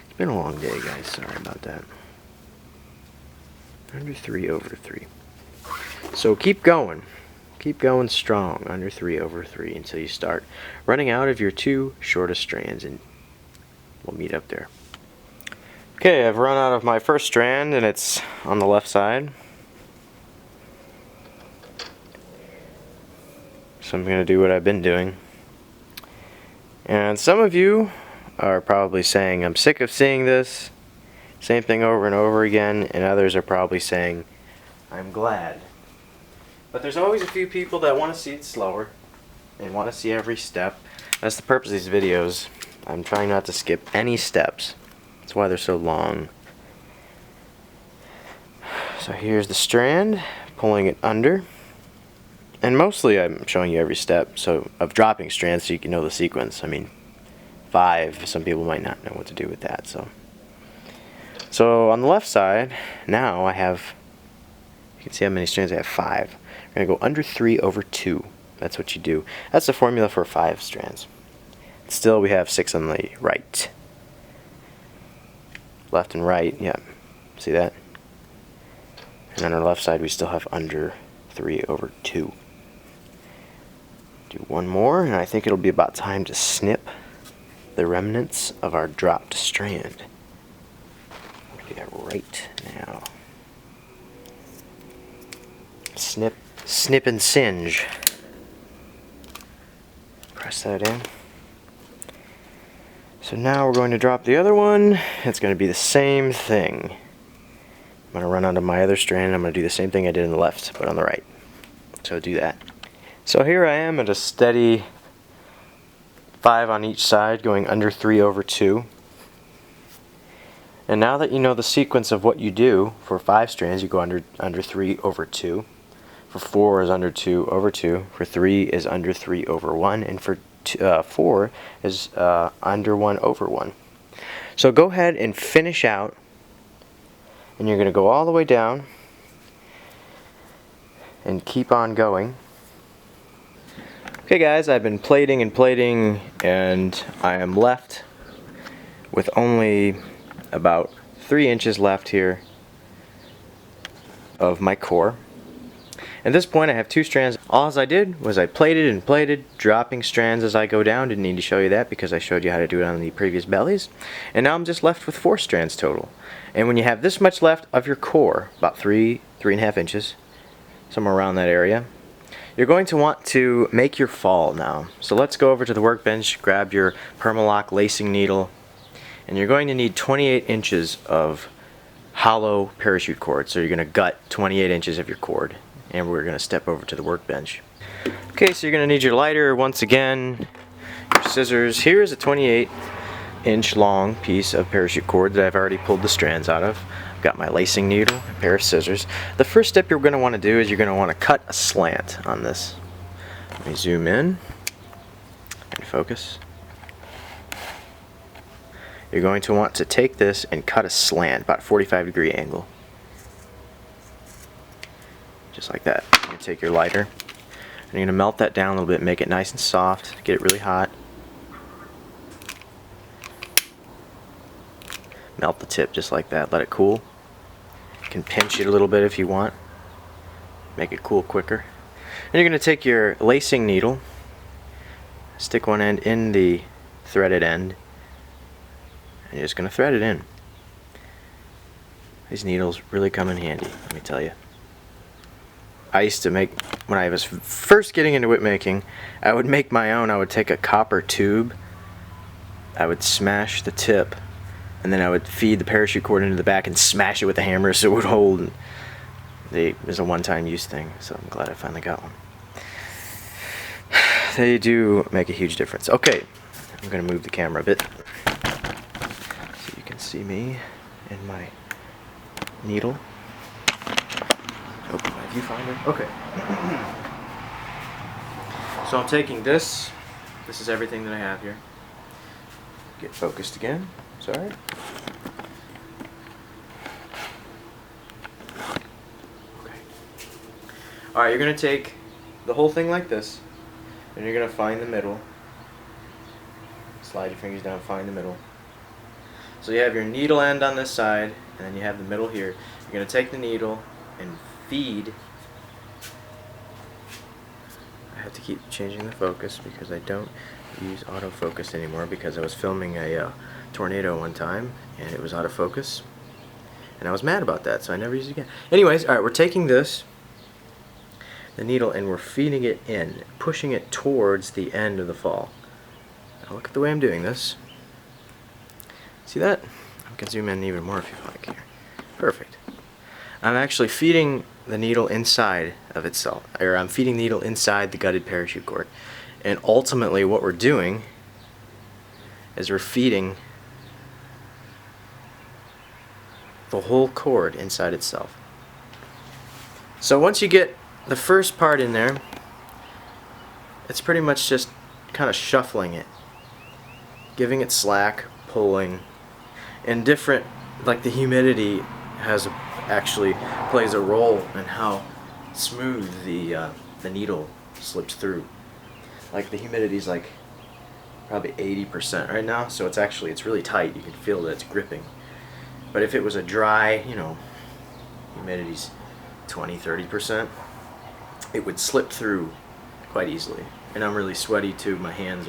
It's been a long day, guys. Sorry about that. Under 3 over 3. So keep going. Keep going strong. Under 3 over 3 until you start running out of your 2 shortest strands, and we'll meet up there. Okay, I've run out of my first strand, and it's on the left side. So I'm going to do what I've been doing. And some of you are probably saying, I'm sick of seeing this, same thing over and over again, and others are probably saying, I'm glad. But there's always a few people that want to see it slower and want to see every step. That's the purpose of these videos. I'm trying not to skip any steps. That's why they're so long. So here's the strand, pulling it under. And mostly I'm showing you every step of dropping strands so you can know the sequence. I mean, 5, some people might not know what to do with that. So on the left side, now I have, you can see how many strands I have, 5. I'm going to go under 3 over 2. That's what you do. That's the formula for 5 strands. Still, we have 6 on the right. Left and right, yeah. See that? And on our left side, we still have under 3 over 2. Do one more, and I think it'll be about time to snip the remnants of our dropped strand. I'll do that right now. Snip and singe. Press that in. So now we're going to drop the other one. It's going to be the same thing. I'm going to run onto my other strand. I'm going to do the same thing I did on the left, but on the right. So do that. So here I am at a steady 5 on each side, going under 3/2. And now that you know the sequence of what you do, for 5 strands you go under 3/2. For 4 is under 2/2. For 3 is under 3/1. And for 4 is under 1/1. So go ahead and finish out, and you're going to go all the way down and keep on going. Okay guys, I've been plating and plating, and I am left with only about 3 inches left here of my core. At this point I have 2 strands. All I did was I plated and plated, dropping strands as I go down. Didn't need to show you that because I showed you how to do it on the previous bellies. And now I'm just left with 4 strands total. And when you have this much left of your core, about 3.5 inches, somewhere around that area, you're going to want to make your fall now. So let's go over to the workbench, grab your Permalock lacing needle, and you're going to need 28 inches of hollow parachute cord. So you're going to gut 28 inches of your cord, and we're going to step over to the workbench. Okay, so you're going to need your lighter once again, your scissors. Here is a 28-inch long piece of parachute cord that I've already pulled the strands out of. I've got my lacing needle, a pair of scissors. The first step you're going to want to do is you're going to want to cut a slant on this. Let me zoom in and focus. You're going to want to take this and cut a slant, about 45-degree angle. Just like that. You're going to take your lighter and you're going to melt that down a little bit, make it nice and soft, get it really hot. Melt the tip just like that, let it cool. You can pinch it a little bit if you want, make it cool quicker. And you're going to take your lacing needle, stick one end in the threaded end, and you're just going to thread it in. These needles really come in handy, let me tell you. I used to make, when I was first getting into whip making, I would make my own. I would take a copper tube, I would smash the tip, and then I would feed the parachute cord into the back and smash it with a hammer so it would hold. And it was a one-time use thing, so I'm glad I finally got one. They do make a huge difference. Okay, I'm going to move the camera a bit so you can see me and my needle. Open my viewfinder. Okay. So I'm taking this. This is everything that I have here. Get focused again. Sorry. Okay. Alright, you're going to take the whole thing like this, and you're going to find the middle. Slide your fingers down, find the middle. So you have your needle end on this side, and then you have the middle here. You're going to take the needle and feed. I have to keep changing the focus because I don't use autofocus anymore because I was filming a tornado one time and it was autofocus and I was mad about that, so I never used it again. Anyways, alright, we're taking this, the needle, and we're feeding it in, pushing it towards the end of the fall. Now look at the way I'm doing this. See that? I can zoom in even more if you like here. Perfect. I'm actually feeding the needle inside of itself, or I'm feeding the needle inside the gutted parachute cord. And ultimately what we're doing is we're feeding the whole cord inside itself. So once you get the first part in there, it's pretty much just kind of shuffling it, giving it slack, pulling, and different, like the humidity actually plays a role in how smooth the needle slips through. Like the humidity's like probably 80% right now, so it's really tight. You can feel that it's gripping. But if it was a dry, humidity's 20-30%, it would slip through quite easily. And I'm really sweaty too. My hands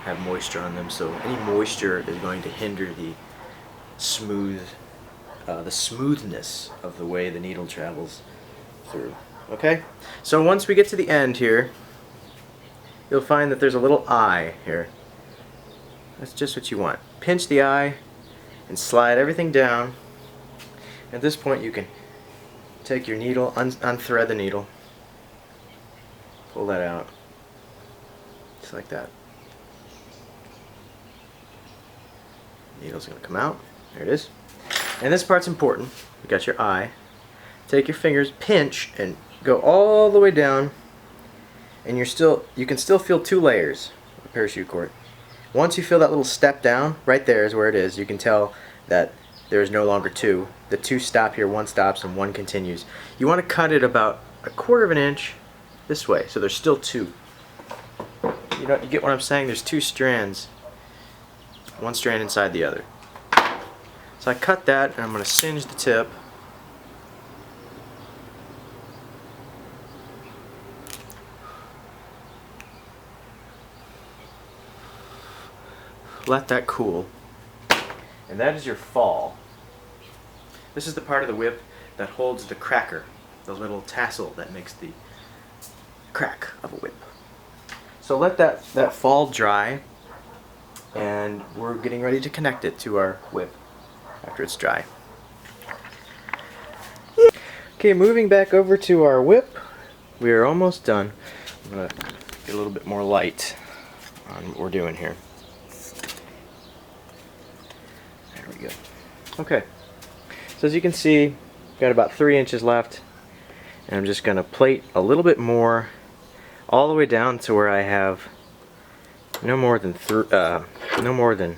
have moisture on them, so any moisture is going to hinder the smoothness of the way the needle travels through. Okay, so once we get to the end here, you'll find that there's a little eye here. That's just what you want. Pinch the eye and slide everything down. At this point you can take your needle, unthread the needle, pull that out, just like that. Needle's going to come out. There it is. And this part's important. You got your eye. Take your fingers, pinch, and go all the way down. And you can still feel 2 layers of parachute cord. Once you feel that little step down, right there is where it is. You can tell that there is no longer 2. The 2 stop here, 1 stops, and 1 continues. You want to cut it about 1/4 of an inch this way, so there's still 2. You get what I'm saying? There's 2 strands. 1 strand inside the other. So I cut that, and I'm going to singe the tip. Let that cool. And that is your fall. This is the part of the whip that holds the cracker, the little tassel that makes the crack of a whip. So let that fall dry, and we're getting ready to connect it to our whip after it's dry. Okay, moving back over to our whip, we are almost done. I'm going to get a little bit more light on what we're doing here. There we go. Okay, so as you can see, got about 3 inches left, and I'm just going to plate a little bit more all the way down to where I have no more than 1/2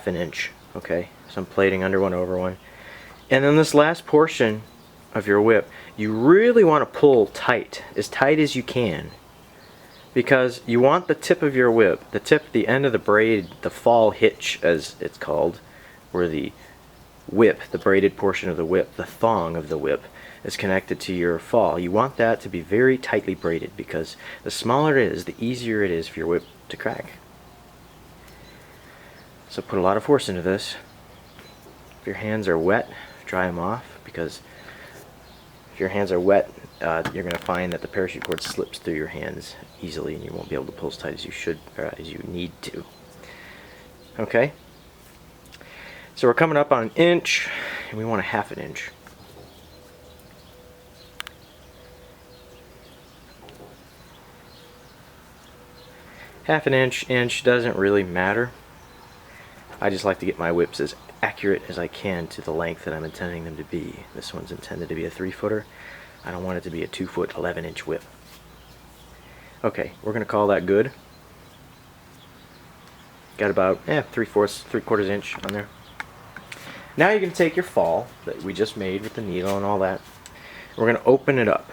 an inch. Okay, so I'm plating under 1 over 1, and then this last portion of your whip, you really want to pull tight as you can, because you want the tip of your whip, the end of the braid, the fall hitch as it's called, where the whip, the braided portion of the whip, the thong of the whip, is connected to your fall. You want that to be very tightly braided, because the smaller it is, the easier it is for your whip to crack. So put a lot of force into this. If your hands are wet, dry them off, because if your hands are wet, you're going to find that the parachute cord slips through your hands easily, and you won't be able to pull as tight as you should, or as you need to. Okay? So we're coming up on 1 inch, and we want 1/2 an inch. Half an inch doesn't really matter. I just like to get my whips as accurate as I can to the length that I'm intending them to be. This one's intended to be a 3-footer. I don't want it to be a 2-foot 11-inch whip. Okay, we're going to call that good. Got about 3/4 inch on there. Now you can take your fall that we just made with the needle and all that. We're going to open it up.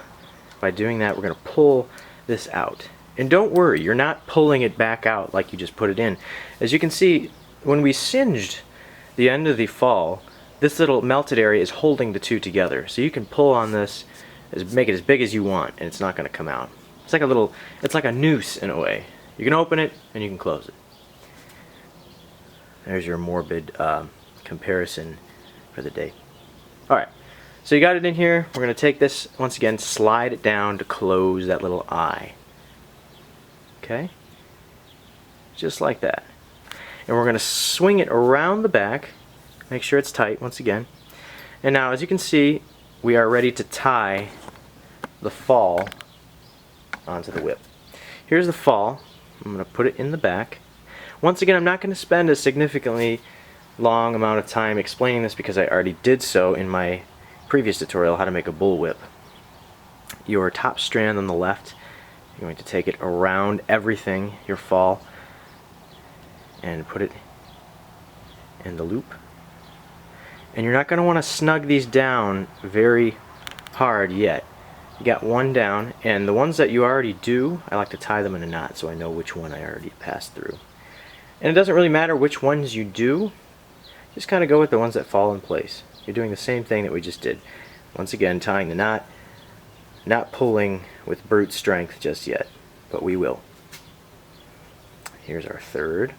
By doing that, we're going to pull this out. And don't worry, you're not pulling it back out like you just put it in. As you can see, when we singed the end of the fall, this little melted area is holding the 2 together. So you can pull on this, make it as big as you want, and it's not going to come out. It's like a noose in a way. You can open it and you can close it. There's your morbid comparison for the day. Alright, so you got it in here. We're going to take this, once again, slide it down to close that little eye. Okay? Just like that. And we're going to swing it around the back. Make sure it's tight once again. And now, as you can see, we are ready to tie the fall onto the whip. Here's the fall. I'm going to put it in the back. Once again, I'm not going to spend a significantly long amount of time explaining this, because I already did so in my previous tutorial, how to make a bullwhip. Your top strand on the left, you're going to take it around everything, your fall, and put it in the loop. And you're not going to want to snug these down very hard yet. You got one down, and the ones that you already do, I like to tie them in a knot so I know which one I already passed through. And it doesn't really matter which ones you do, just kind of go with the ones that fall in place. You're doing the same thing that we just did. Once again, tying the knot, not pulling with brute strength just yet, but we will. Here's our third.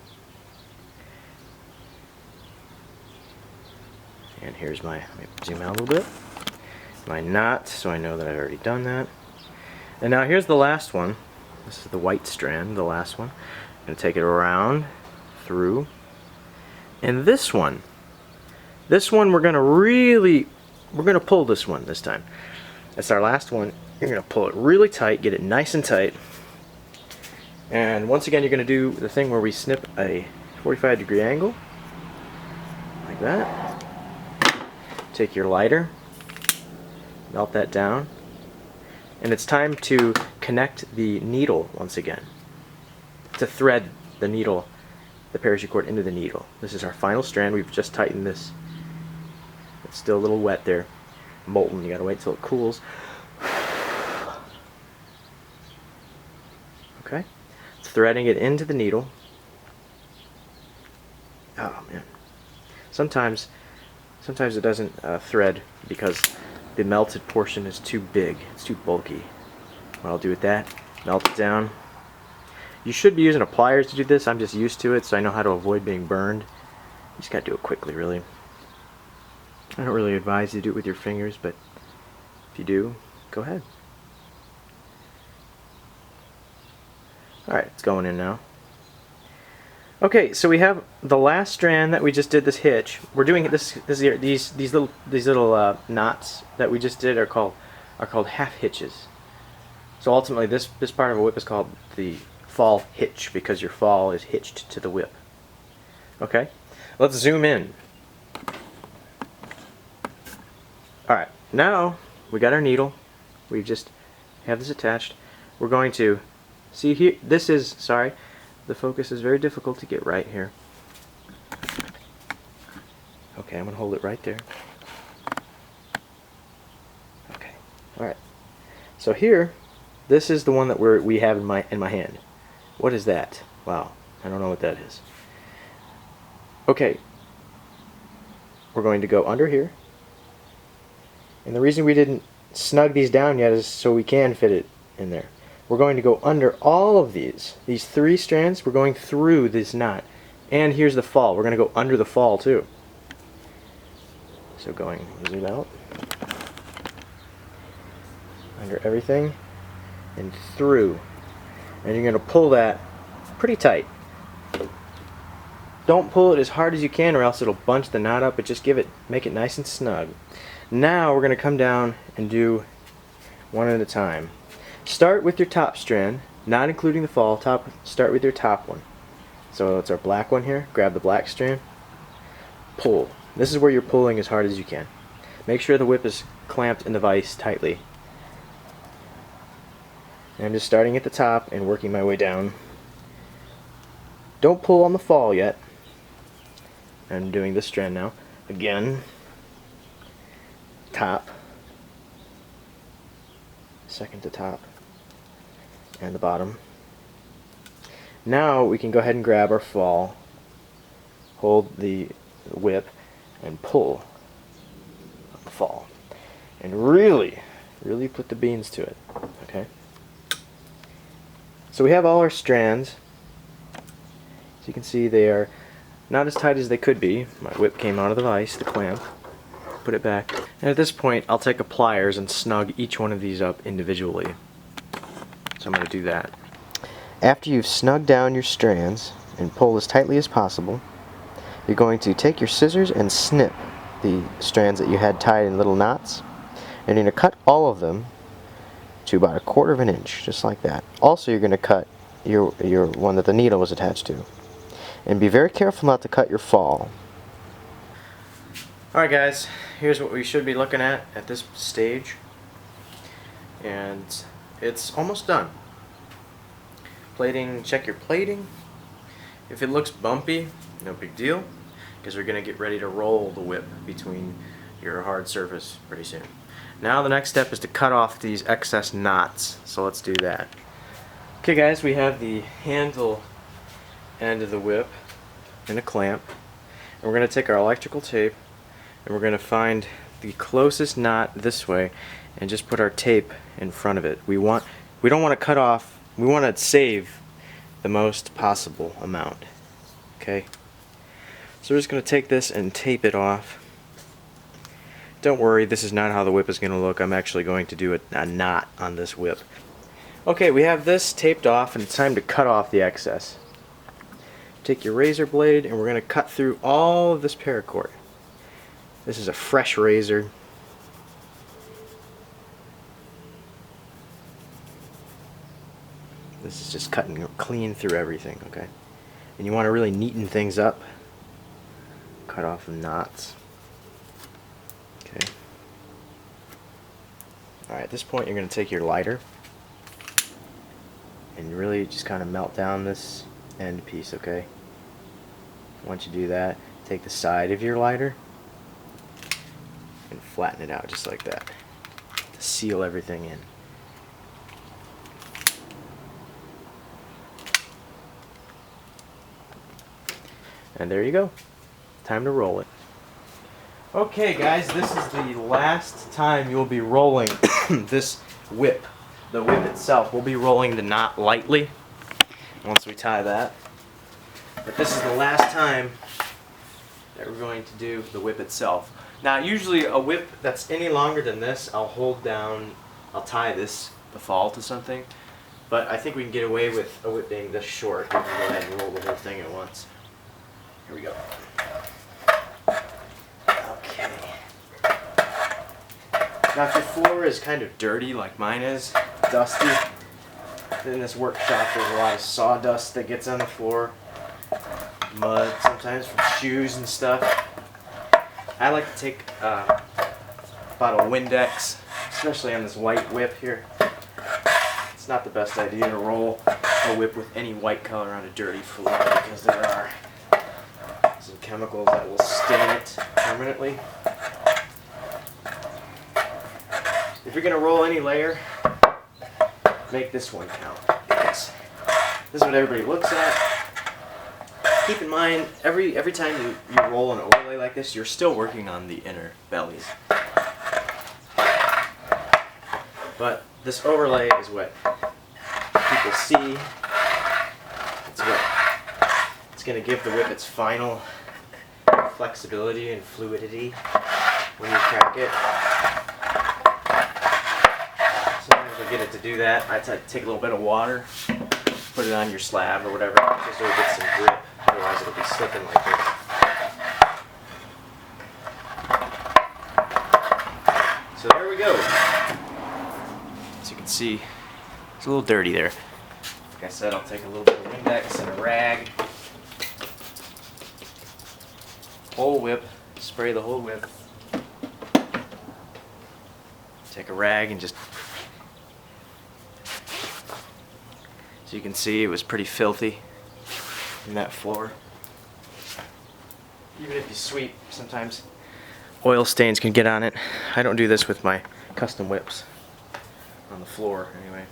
And here's my, let me zoom out a little bit, my knot, so I know that I've already done that. And now here's the last one. This is the white strand, the last one. I'm going to take it around, through. And this one we're going to pull this one this time. That's our last one. You're going to pull it really tight, get it nice and tight. And once again, you're going to do the thing where we snip a 45-degree angle, like that. Take your lighter, melt that down, and it's time to connect the needle once again. To thread the needle, the parachute cord into the needle. This is our final strand. We've just tightened this. It's still a little wet there, molten. You gotta wait till it cools. Okay, threading it into the needle. Oh man, sometimes it doesn't thread because the melted portion is too big. It's too bulky. What I'll do with that, melt it down. You should be using a pliers to do this. I'm just used to it, so I know how to avoid being burned. You just gotta do it quickly, really. I don't really advise you to do it with your fingers, but if you do, go ahead. Alright, it's going in now. Okay, so we have the last strand that we just did, this hitch. We're doing these little knots that we just did are called half hitches. So ultimately, this part of a whip is called the fall hitch because your fall is hitched to the whip. Okay, let's zoom in. All right, now we got our needle. We just have this attached. We're going to see here. This is sorry. The focus is very difficult to get right here. Okay, I'm going to hold it right there. Okay, alright. So here, this is the one that we have in my hand. What is that? Wow, I don't know what that is. Okay, we're going to go under here. And the reason we didn't snug these down yet is so we can fit it in there. We're going to go under all of these three strands. We're going through this knot. And here's the fall. We're going to go under the fall too. So going, zoom out. Under everything and through. And you're going to pull that pretty tight. Don't pull it as hard as you can or else it'll bunch the knot up, but just make it nice and snug. Now we're going to come down and do one at a time. Start with your top strand, not including the fall. Start with your top one. So it's our black one here. Grab the black strand. Pull. This is where you're pulling as hard as you can. Make sure the whip is clamped in the vise tightly. And I'm just starting at the top and working my way down. Don't pull on the fall yet. I'm doing this strand now. Again. Top. Second to top. And the bottom. Now we can go ahead and grab our fall, hold the whip, and pull the fall. And really put the beans to it. Okay? So we have all our strands. As you can see, they are not as tight as they could be. My whip came out of the vise, the clamp. Put it back. And at this point, I'll take a pliers and snug each one of these up individually. So I'm going to do that. After you've snugged down your strands and pull as tightly as possible, you're going to take your scissors and snip the strands that you had tied in little knots. And you're going to cut all of them to about 1/4 of an inch, just like that. Also, you're going to cut your one that the needle was attached to. And be very careful not to cut your fall. Alright guys, here's what we should be looking at this stage. And it's almost done. Plating, check your plating. If it looks bumpy, no big deal, because we're going to get ready to roll the whip between your hard surface pretty soon. Now the next step is to cut off these excess knots, so let's do that. Okay guys, we have the handle end of the whip and a clamp, and we're going to take our electrical tape and we're going to find the closest knot this way and just put our tape in front of it. We don't want to cut off, we want to save the most possible amount. Okay? So we're just going to take this and tape it off. Don't worry, this is not how the whip is going to look. I'm actually going to do a knot on this whip. Okay, we have this taped off and it's time to cut off the excess. Take your razor blade and we're going to cut through all of this paracord. This is a fresh razor. This is just cutting clean through everything, okay? and you want to really neaten things up. Cut off the knots. Okay. Alright, at this point you're going to take your lighter and you really just kind of melt down this end piece, okay? Once you do that, take the side of your lighter and flatten it out just like that to seal everything in. And there you go. Time to roll it. Okay guys, this is the last time you'll be rolling this whip. The whip itself. We'll be rolling the knot lightly once we tie that. But this is the last time that we're going to do the whip itself. Now usually a whip that's any longer than this, I'll hold down, I'll tie this, the fall to something. But I think we can get away with a whip being this short. We can go ahead and roll the whole thing at once. Here we go. Okay. Now if your floor is kind of dirty like mine is, dusty, in this workshop there's a lot of sawdust that gets on the floor, mud sometimes from shoes and stuff. I like to take a bottle of Windex, especially on this white whip here. It's not the best idea to roll a whip with any white color on a dirty floor because there are some chemicals that will stain it permanently. If you're going to roll any layer, make this one count, because this is what everybody looks at. Keep in mind, every time you roll an overlay like this, you're still working on the inner bellies. But this overlay is what people see. It's going to give the whip its final flexibility and fluidity when you crack it. Sometimes I get it to do that. I take a little bit of water, put it on your slab or whatever, just so it gets some grip. Otherwise it'll be slipping like this. So there we go. As you can see, it's a little dirty there. Like I said, I'll take a little bit of Windex and a rag. Whole whip, spray the whole whip. Take a rag and just... So you can see it was pretty filthy in that floor. Even if you sweep, sometimes oil stains can get on it. I don't do this with my custom whips on the floor anyway.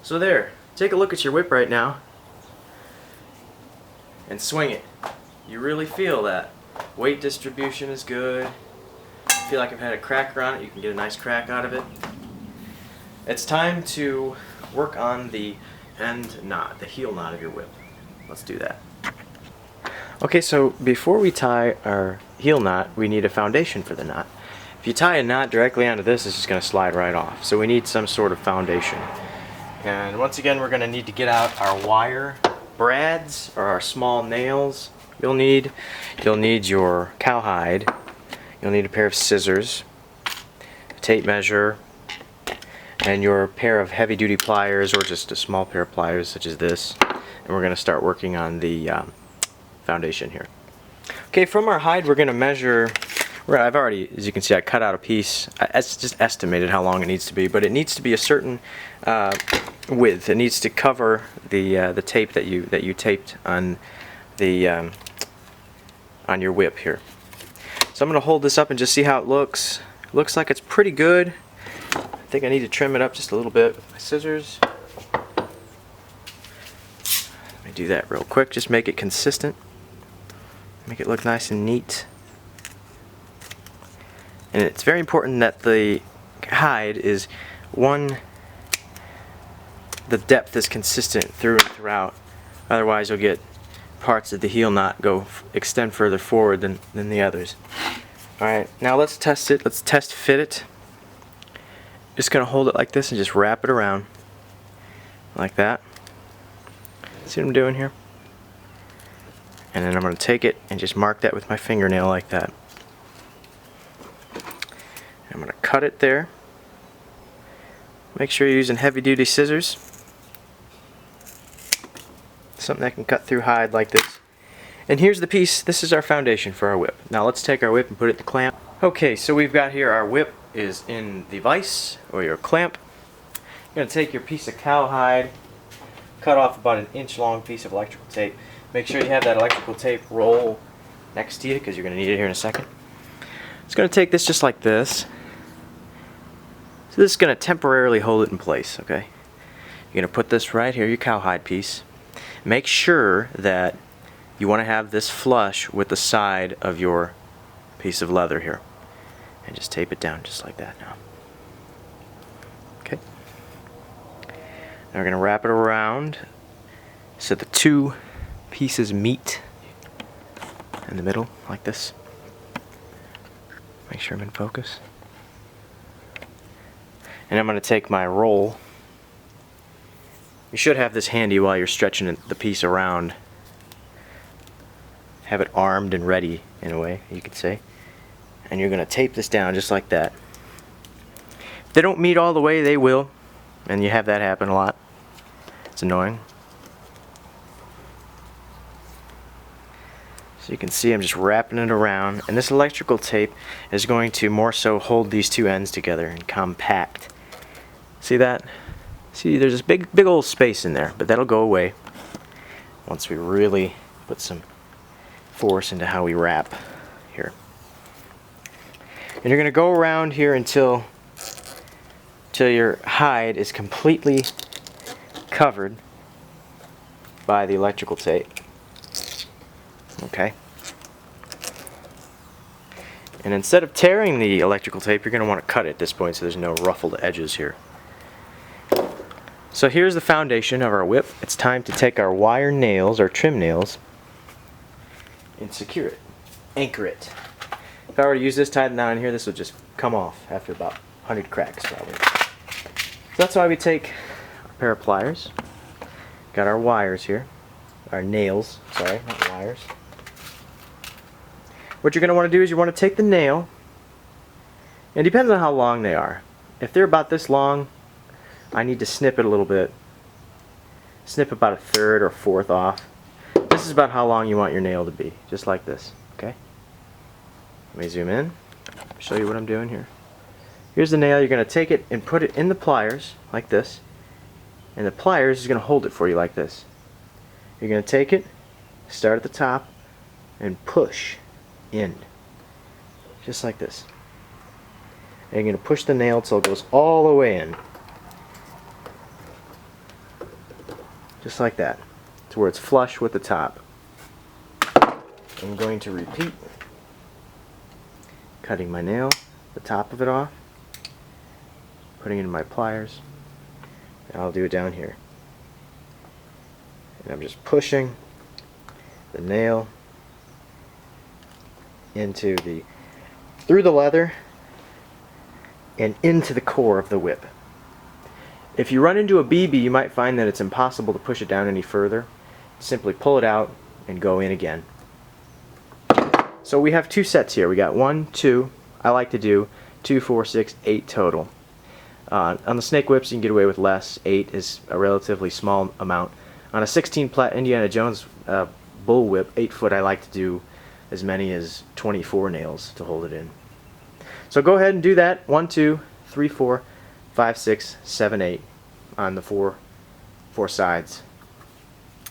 So there, take a look at your whip right now and swing it. You really feel that weight distribution is good. I feel like I've had a cracker on it. You can get a nice crack out of it. It's time to work on the end knot, the heel knot of your whip. Let's do that. Okay, so before we tie our heel knot, we need a foundation for the knot. If you tie a knot directly onto this, it's just going to slide right off. So we need some sort of foundation. And once again, we're going to need to get out our wire brads or our small nails. You'll need your cowhide. You'll need a pair of scissors, a tape measure, and your pair of heavy-duty pliers, or just a small pair of pliers such as this. And we're going to start working on the foundation here. Okay, from our hide we're going to measure. I've already, as you can see, I cut out a piece. It's just estimated how long it needs to be, but it needs to be a certain width. It needs to cover the tape that you taped on the on your whip here. So I'm going to hold this up and just see how it looks. It looks like it's pretty good. I think I need to trim it up just a little bit with my scissors. Let me do that real quick. Just make it consistent. Make it look nice and neat. And it's very important that the hide is the depth is consistent through and throughout. Otherwise you'll get parts of the heel knot extend further forward than the others. Alright, now let's test it. Let's test fit it. Just going to hold it like this and just wrap it around. Like that. See what I'm doing here? And then I'm going to take it and just mark that with my fingernail like that. I'm going to cut it there. Make sure you're using heavy-duty scissors. something that can cut through hide like this. And here's the piece. This is our foundation for our whip. Now let's take our whip and put it in the clamp. Okay, so we've got here our whip is in the vise, or your clamp. You're going to take your piece of cowhide, cut off about an inch long piece of electrical tape. Make sure you have that electrical tape roll next to you, because you're going to need it here in a second. It's going to take this just like this. So this is going to temporarily hold it in place, okay? You're going to put this right here, your cowhide piece. Make sure that you want to have this flush with the side of your piece of leather here. And just tape it down just like that now. Okay. Now we're going to wrap it around so the two pieces meet in the middle like this. Make sure I'm in focus. And I'm going to take my roll. You should have this handy while you're stretching the piece around. Have it armed and ready, in a way, you could say. And you're going to tape this down just like that. If they don't meet all the way, they will. And you have that happen a lot. It's annoying. So you can see I'm just wrapping it around. And this electrical tape is going to more so hold these two ends together and compact. See that? See, there's this big old space in there, but that'll go away once we really put some force into how we wrap here. And you're going to go around here until your hide is completely covered by the electrical tape. Okay. And instead of tearing the electrical tape, you're going to want to cut it at this point so there's no ruffled edges here. So here's the foundation of our whip. It's time to take our wire nails, or trim nails, and secure it. Anchor it. If I were to use this tied down in here, this would just come off after about 100 cracks probably. So that's why we take a pair of pliers. Got our wires here. Our nails, sorry, not wires. What you're going to want to do is you want to take the nail, and it depends on how long they are. If they're about this long, I need to snip it a little bit. Snip about a third or fourth off. This is about how long you want your nail to be, just like this, okay? Let me zoom in, show you what I'm doing here. Here's the nail. You're going to take it and put it in the pliers, like this, and the pliers is going to hold it for you like this. You're going to take it, start at the top, and push in, just like this. And you're going to push the nail till it goes all the way in. Just like that, to where it's flush with the top. I'm going to repeat, cutting my nail, the top of it off, putting it in my pliers, and I'll do it down here. And I'm just pushing the nail through the leather and into the core of the whip. If you run into a BB, you might find that it's impossible to push it down any further. Simply pull it out and go in again. So we have two sets here. We got 1, 2, I like to do 2, 4, 6, 8 total. On the snake whips you can get away with less. 8 is a relatively small amount. On a 16 plat Indiana Jones bull whip, 8 foot, I like to do as many as 24 nails to hold it in. So go ahead and do that. 1, 2, 3, 4, 5, 6, 7, 8 on the four sides.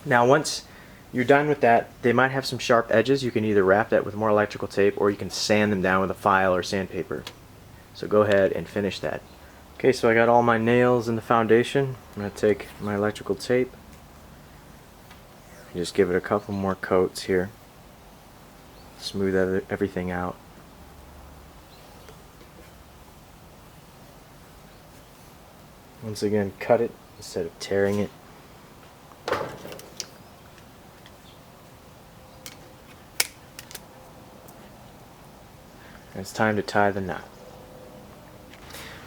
Now once you're done with that, they might have some sharp edges. You can either wrap that with more electrical tape, or you can sand them down with a file or sandpaper. So go ahead and finish that. Okay, so I got all my nails in the foundation. I'm going to take my electrical tape and just give it a couple more coats here. Smooth everything out. Once again, cut it instead of tearing it. And it's time to tie the knot.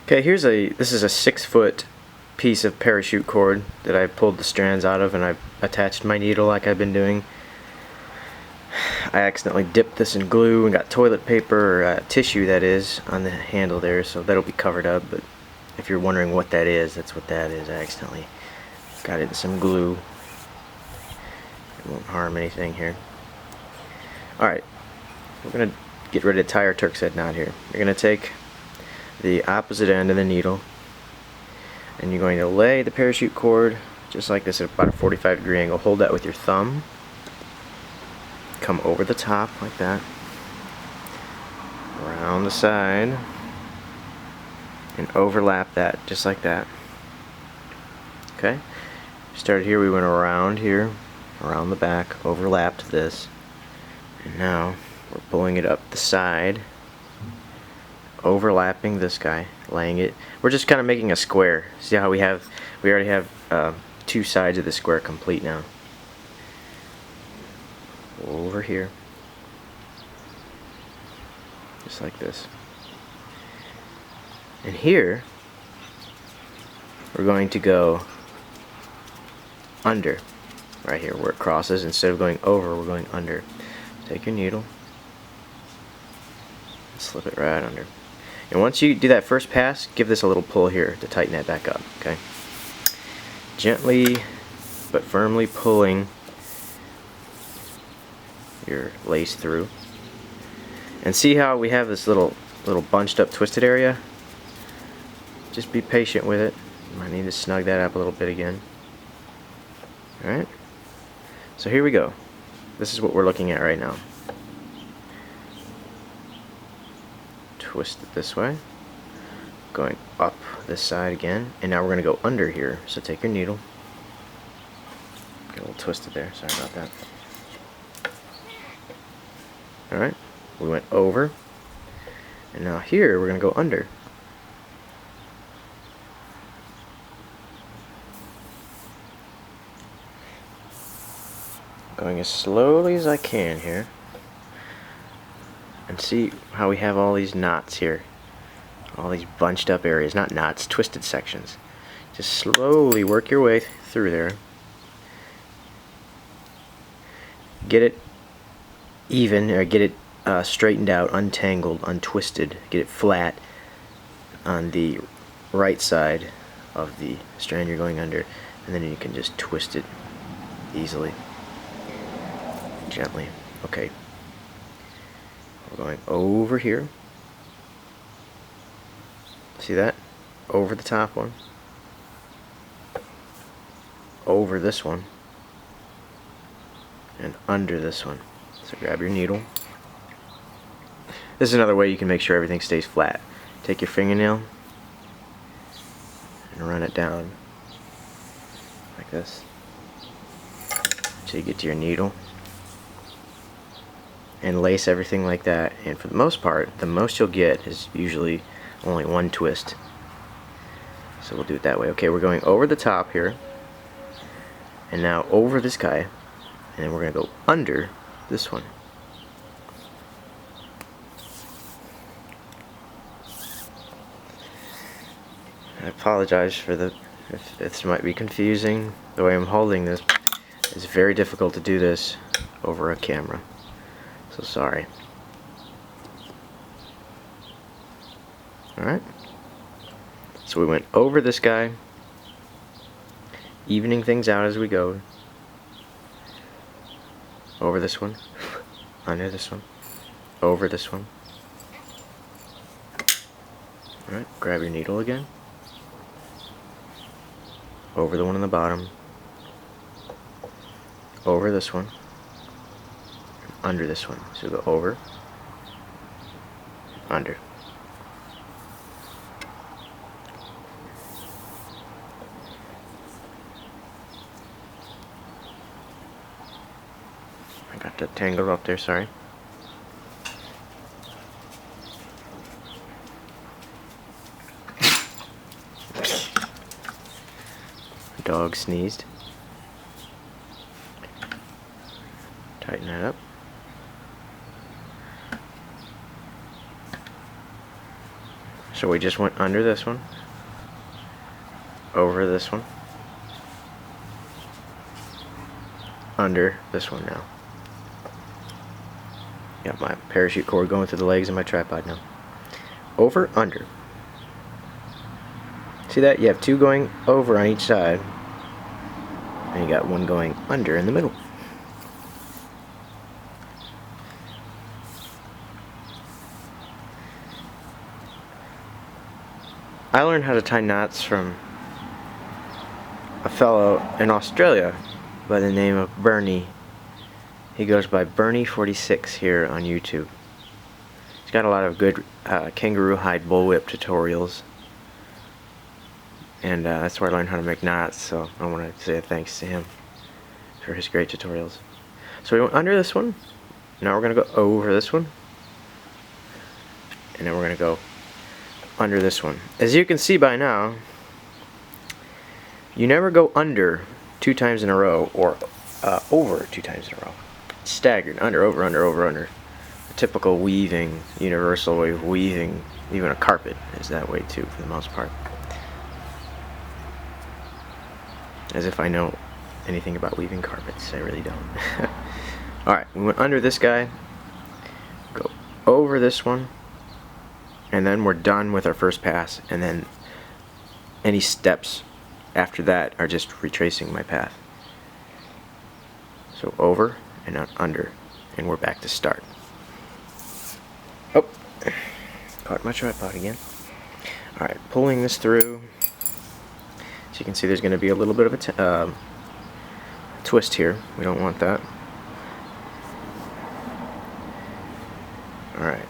Okay, this is a 6 foot piece of parachute cord that I pulled the strands out of, and I've attached my needle like I've been doing. I accidentally dipped this in glue and got toilet paper, or tissue that is, on the handle there, so that'll be covered up. But if you're wondering what that is, that's what that is. I accidentally got it in some glue. It won't harm anything here. Alright, we're going to get ready to tie our Turk's head knot here. You're going to take the opposite end of the needle and you're going to lay the parachute cord just like this at about a 45-degree angle. Hold that with your thumb. Come over the top like that, around the side, and overlap that just like that. Okay? Started here, we went around here, around the back, overlapped this, and now we're pulling it up the side, overlapping this guy, laying it. We're just kind of making a square. See how we already have two sides of the square complete now. Over here, just like this. And here we're going to go under, right here where it crosses. Instead of going over, we're going under. Take your needle, slip it right under. And once you do that first pass, give this a little pull here to tighten that back up. Okay, gently but firmly pulling your lace through. And see how we have this little bunched up twisted area? Just be patient with it. You might need to snug that up a little bit again. Alright, so here we go. This is what we're looking at right now. Twist it this way, going up this side again, and now we're going to go under here. So take your needle, get a little twisted there, sorry about that. Alright, we went over, and now here we're going to go under. Going as slowly as I can here. And see how we have all these knots here. All these bunched up areas, not knots, twisted sections. Just slowly work your way through there. Get it even, or get it straightened out, untangled, untwisted, get it flat on the right side of the strand you're going under, and then you can just twist it easily, gently. Okay, we're going over here. See that? Over the top one, over this one, and under this one. So grab your needle. This is another way you can make sure everything stays flat. Take your fingernail and run it down like this until you get to your needle, and lace everything like that. And for the most part, the most you'll get is usually only one twist. So we'll do it that way. Okay, we're going over the top here, and now over this guy, and then we're going to go under this one. I apologize for if this might be confusing. The way I'm holding this, it's very difficult to do this over a camera. So sorry. Alright. So we went over this guy, evening things out as we go. Over this one, under this one, over this one. Alright, grab your needle again. Over the one on the bottom. Over this one. Under this one. So go over, under. I got that tangled up there, sorry. Dog sneezed. Tighten that up. So we just went under this one, over this one, under this one now. Got my parachute cord going through the legs of my tripod now. Over, under. See that? You have two going over on each side, and you got one going under in the middle. I learned how to tie knots from a fellow in Australia by the name of Bernie. He goes by Bernie46 here on YouTube. He's got a lot of good kangaroo hide bullwhip tutorials, and that's where I learned how to make knots, so I want to say thanks to him for his great tutorials. So we went under this one, now we're going to go over this one, and then we're going to go under this one. As you can see by now, you never go under 2 times in a row or over 2 times in a row. It's staggered, under, over, under, over, under. A typical weaving, universal way of weaving, even a carpet is that way too for the most part. As if I know anything about weaving carpets, I really don't. Alright, we went under this guy, go over this one, and then we're done with our first pass, and then any steps after that are just retracing my path. So over and under, and we're back to start. Oh, caught my tripod again. Alright, pulling this through. So you can see there's going to be a little bit of a twist here. We don't want that. Alright,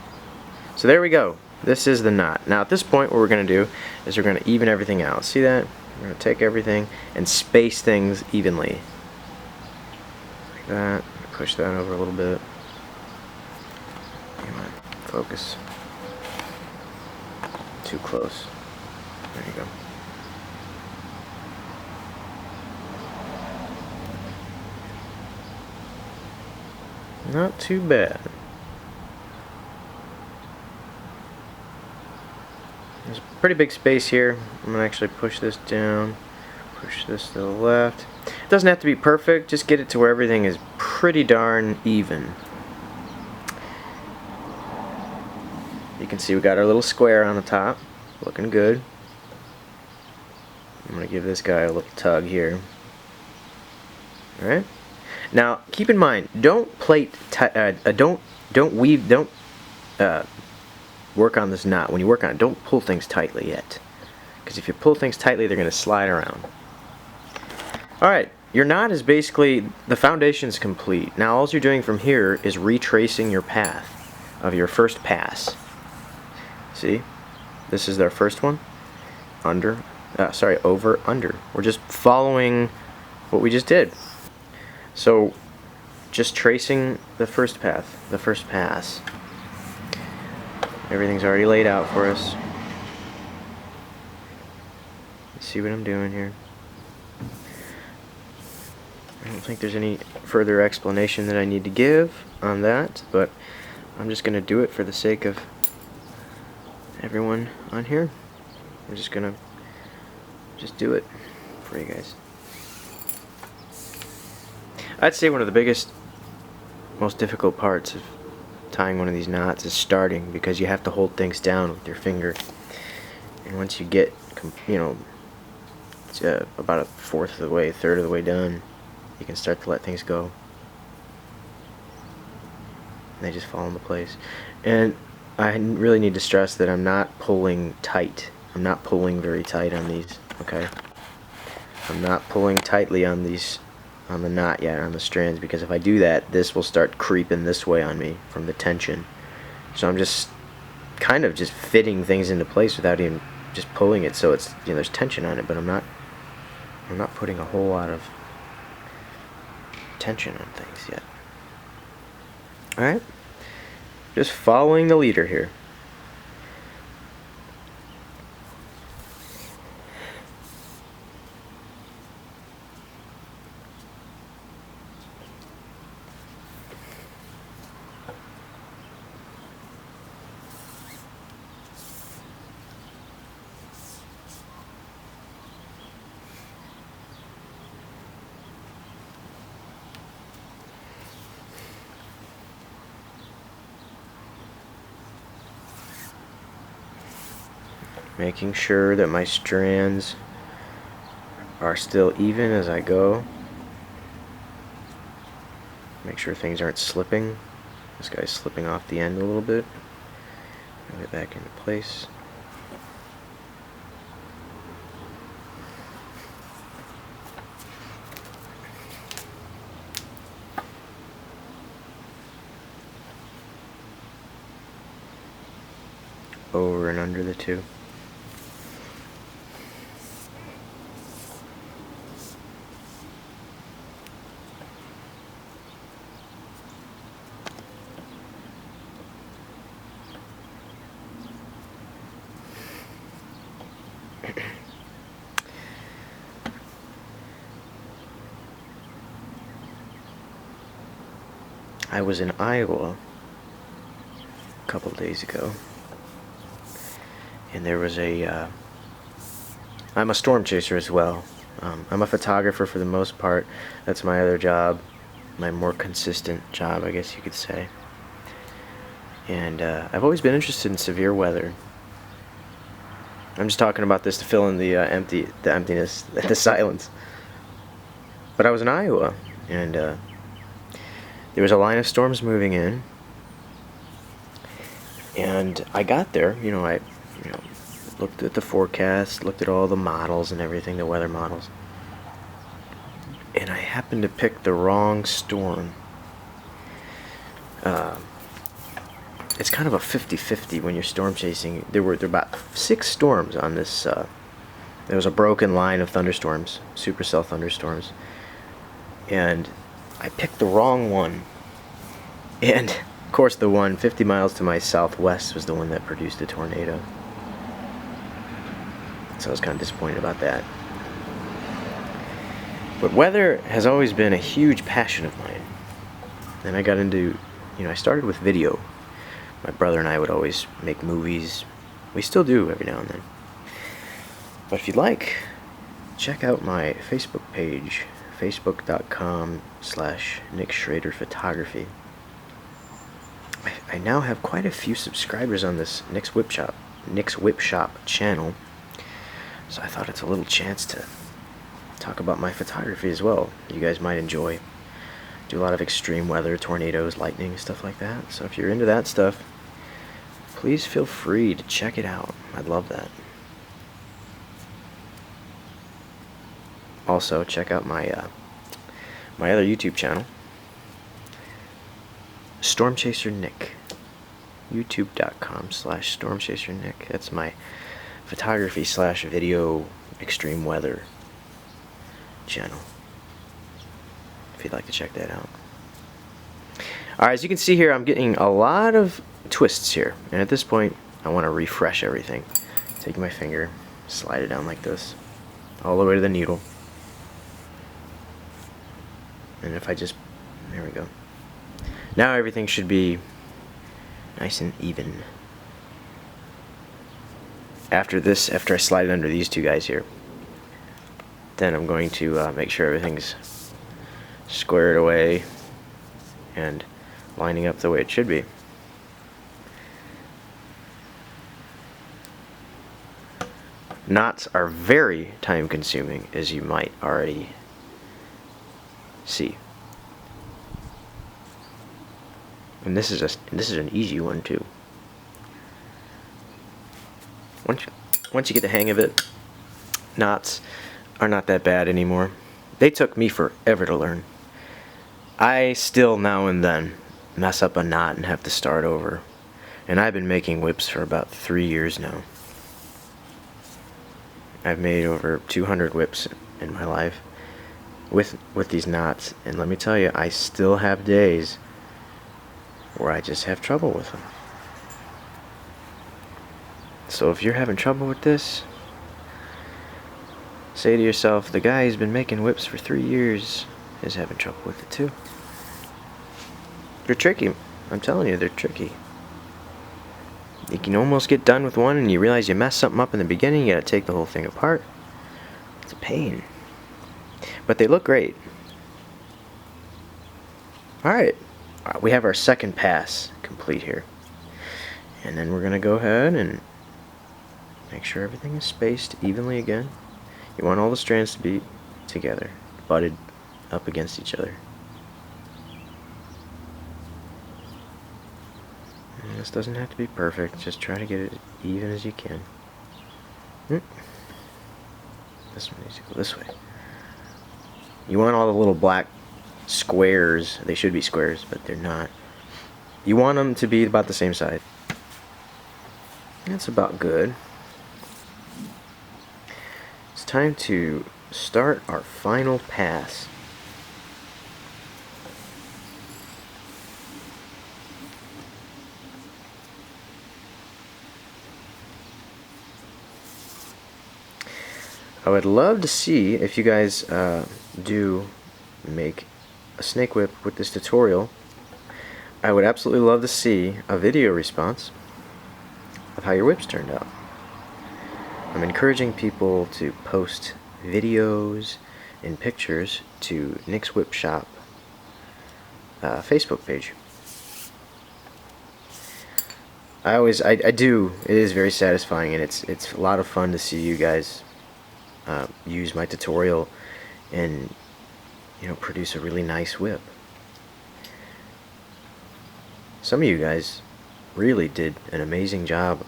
so there we go. This is the knot. Now at this point what we're going to do is we're going to even everything out. See that? We're going to take everything and space things evenly. Like that. Push that over a little bit. Come on, focus. Too close. There you go. Not too bad. There's a pretty big space here. I'm going to actually push this down, push this to the left. It doesn't have to be perfect, just get it to where everything is pretty darn even. You can see we got our little square on the top, looking good. I'm going to give this guy a little tug here. Alright? Now, keep in mind, don't work on this knot. When you work on it, don't pull things tightly yet. Because if you pull things tightly, they're going to slide around. Alright, your knot is basically, the foundation's complete. Now all you're doing from here is retracing your path of your first pass. See? This is our first one. Over, under. We're just following what we just did. So, just tracing the first path, the first pass. Everything's already laid out for us. See what I'm doing here? I don't think there's any further explanation that I need to give on that, but I'm just going to do it for the sake of everyone on here. I'm just going to do it for you guys. I'd say one of the biggest, most difficult parts of tying one of these knots is starting, because you have to hold things down with your finger. And once you get, about a fourth of the way, third of the way done, you can start to let things go. And they just fall into place. And I really need to stress that I'm not pulling tight. I'm not pulling very tight on these, okay? I'm not pulling tightly on these, on the knot yet, on the strands, because if I do that, this will start creeping this way on me from the tension. So I'm just kind of just fitting things into place without even just pulling it, so it's, there's tension on it, but I'm not putting a whole lot of tension on things yet. Alright? Just following the leader here. Making sure that my strands are still even as I go. Make sure things aren't slipping. This guy's slipping off the end a little bit. Move it back into place. over and under the two. I was in Iowa a couple days ago, and there was I'm a storm chaser as well. I'm a photographer for the most part. That's my other job, my more consistent job, I guess you could say. And I've always been interested in severe weather. I'm just talking about this to fill in the emptiness, the silence. But I was in Iowa, and there was a line of storms moving in, and I got there. I looked at the forecast, looked at all the models and everything, the weather models, and I happened to pick the wrong storm. It's kind of a 50-50 when you're storm chasing. There were about 6 storms on this. There was a broken line of thunderstorms, supercell thunderstorms, and I picked the wrong one. And of course, the one 50 miles to my southwest was the one that produced a tornado. So I was kind of disappointed about that. But weather has always been a huge passion of mine. And I got into, I started with video. My brother and I would always make movies. We still do every now and then. But if you'd like, check out my Facebook page, facebook.com/NicksSchrader Photography. I now have quite a few subscribers on this NicksWhipShop channel. So I thought it's a little chance to talk about my photography as well. You guys might enjoy. Do a lot of extreme weather, tornadoes, lightning, stuff like that. So if you're into that stuff, please feel free to check it out. I'd love that. Also, check out my my other YouTube channel, Storm Chaser Nick. YouTube.com/Storm Chaser Nick. That's my photography/video extreme weather channel, if you'd like to check that out. Alright, as you can see here, I'm getting a lot of twists here, and at this point I want to refresh everything. Take my finger, slide it down like this, all the way to the needle, and if I just, there we go. Now everything should be nice and even. After I slide it under these two guys here, then I'm going to make sure everything's squared away and lining up the way it should be. Knots are very time consuming, as you might already see. And this is an easy one too. Once you get the hang of it, knots are not that bad anymore. They took me forever to learn. I still now and then mess up a knot and have to start over. And I've been making whips for about 3 years now. I've made over 200 whips in my life with these knots, and let me tell you, I still have days where I just have trouble with them. So if you're having trouble with this, say to yourself, the guy who's been making whips for 3 years is having trouble with it too. They're tricky. I'm telling you, they're tricky. You can almost get done with one and you realize you messed something up in the beginning, you gotta take the whole thing apart. It's a pain. But they look great. Alright, we have our second pass complete here. And then we're gonna go ahead and make sure everything is spaced evenly again. You want all the strands to be together, butted up against each other. And this doesn't have to be perfect, just try to get it even as you can. This one needs to go this way. You want all the little black squares, they should be squares, but they're not. You want them to be about the same size. That's about good. It's time to start our final pass. I would love to see if you guys do make a snake whip with this tutorial. I would absolutely love to see a video response of how your whips turned out. I'm encouraging people to post videos and pictures to NicksWhipShop Facebook page. I do. It is very satisfying, and it's a lot of fun to see you guys use my tutorial and produce a really nice whip. Some of you guys really did an amazing job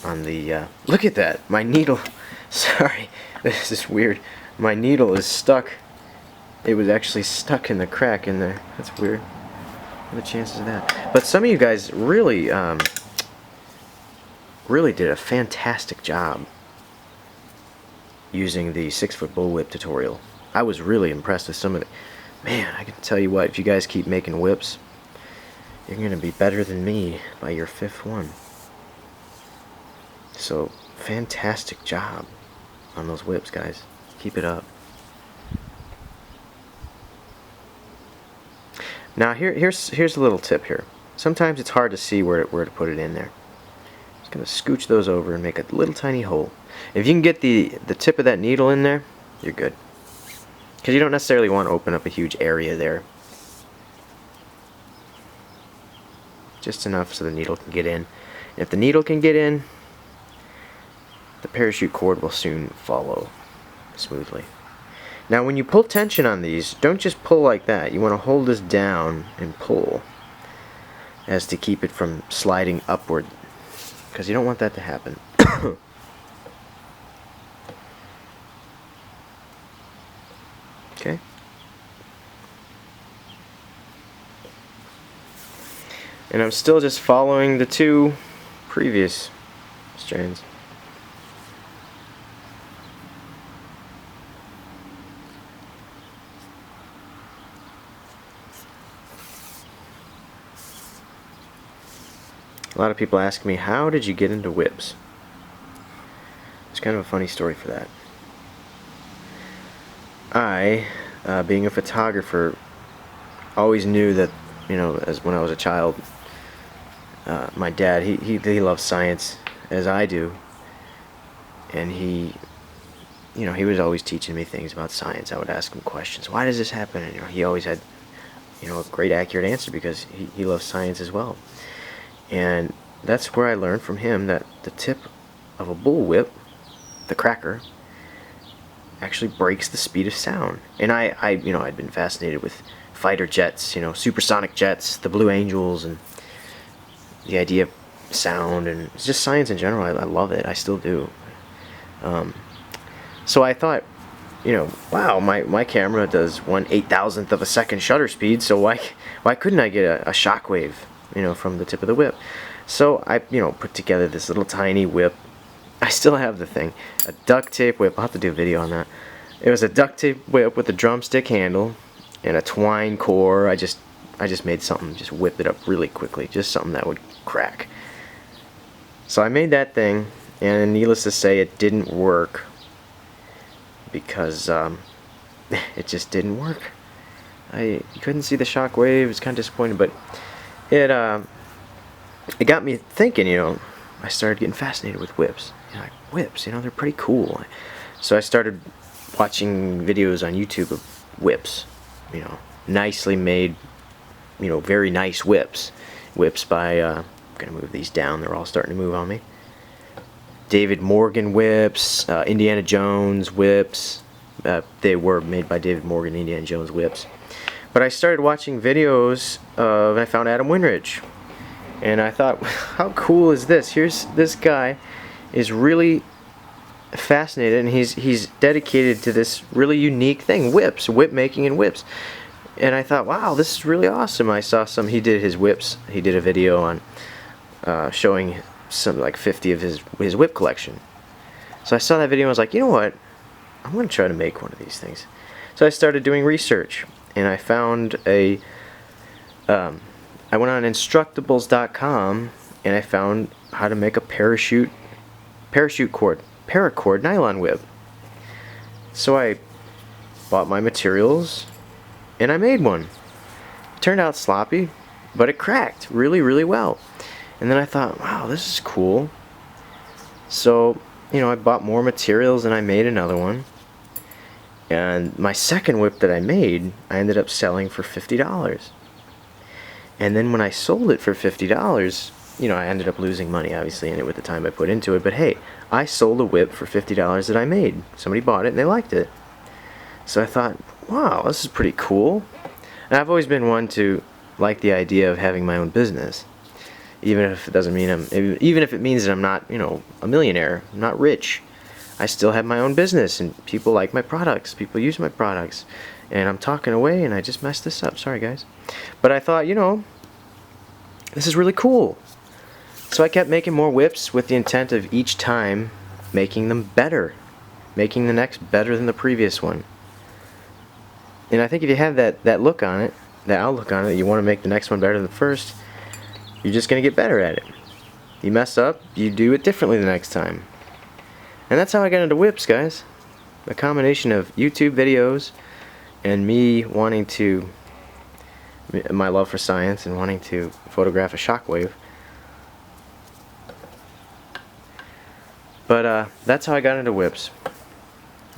on the look at that, my needle. Sorry, this is weird. My needle is stuck. It was actually stuck in the crack in there. That's weird. What are the chances of that? But some of you guys really really did a fantastic job using the 6-foot bullwhip tutorial. I was really impressed with some of it. Man, I can tell you what, if you guys keep making whips, you're going to be better than me by your 5th one. So, fantastic job on those whips, guys. Keep it up. Now, here's a little tip here. Sometimes it's hard to see where to put it in there. Just going to scooch those over and make a little tiny hole. If you can get the tip of that needle in there, you're good. Because you don't necessarily want to open up a huge area there. Just enough so the needle can get in. And if the needle can get in, the parachute cord will soon follow smoothly. Now when you pull tension on these, don't just pull like that. You want to hold this down and pull as to keep it from sliding upward, because you don't want that to happen. Okay. And I'm still just following the 2 previous strands. A lot of people ask me, how did you get into whips? It's kind of a funny story for that. I, being a photographer, always knew that, as when I was a child, my dad, he loves science, as I do, and he was always teaching me things about science. I would ask him questions. Why does this happen? And he always had, a great accurate answer, because he loves science as well. And that's where I learned from him that the tip of a bullwhip, the cracker, actually breaks the speed of sound. And I'd been fascinated with fighter jets, supersonic jets, the Blue Angels, and the idea of sound, and it's just science in general. I love it. I still do. So I thought, wow, my camera does 1/8,000th of a second shutter speed, so why couldn't I get a shockwave, from the tip of the whip? So I, put together this little tiny whip. I still have the thing, a duct tape whip. I'll have to do a video on that. It was a duct tape whip with a drumstick handle and a twine core. I just made something, just whipped it up really quickly, just something that would crack. So I made that thing, and needless to say, it didn't work, because it just didn't work. I couldn't see the shock wave. It was kind of disappointing, but it got me thinking. I started getting fascinated with whips. Whips, they're pretty cool. So I started watching videos on YouTube of whips, nicely made, very nice whips. Whips by, I'm going to move these down, they're all starting to move on me. David Morgan whips, Indiana Jones whips. They were made by David Morgan, Indiana Jones whips. But I started watching videos of, and I found Adam Winridge. And I thought, how cool is this? Here's this guy is really fascinated, and he's dedicated to this really unique thing, whip making and whips. And I thought, wow, this is really awesome. I saw he did his whips. He did a video on showing something like 50 of his whip collection. So I saw that video and I was like, you know what? I'm going to try to make one of these things. So I started doing research, and I found I went on Instructables.com, and I found how to make a paracord nylon whip. So I bought my materials, and I made one. It turned out sloppy, but it cracked really, really well. And then I thought, wow, this is cool. So, you know, I bought more materials and I made another one. And my second whip that I made, I ended up selling for $50. And then when I sold it for $50, you know, I ended up losing money, obviously, in it with the time I put into it. But hey, I sold a whip for $50 that I made. Somebody bought it and they liked it. So I thought, wow, this is pretty cool. And I've always been one to like the idea of having my own business. Even if it doesn't mean even if it means that I'm not, you know, a millionaire, I'm not rich. I still have my own business, and people like my products. People use my products. And I'm talking away, and I just messed this up. Sorry, guys. But I thought, you know, this is really cool. So I kept making more whips with the intent of each time making them better. Making the next better than the previous one. And I think if you have that look on it, that outlook on it, you want to make the next one better than the first, you're just going to get better at it. You mess up, you do it differently the next time. And that's how I got into whips, guys. A combination of YouTube videos and me wanting to, my love for science and wanting to photograph a shockwave. But that's how I got into whips.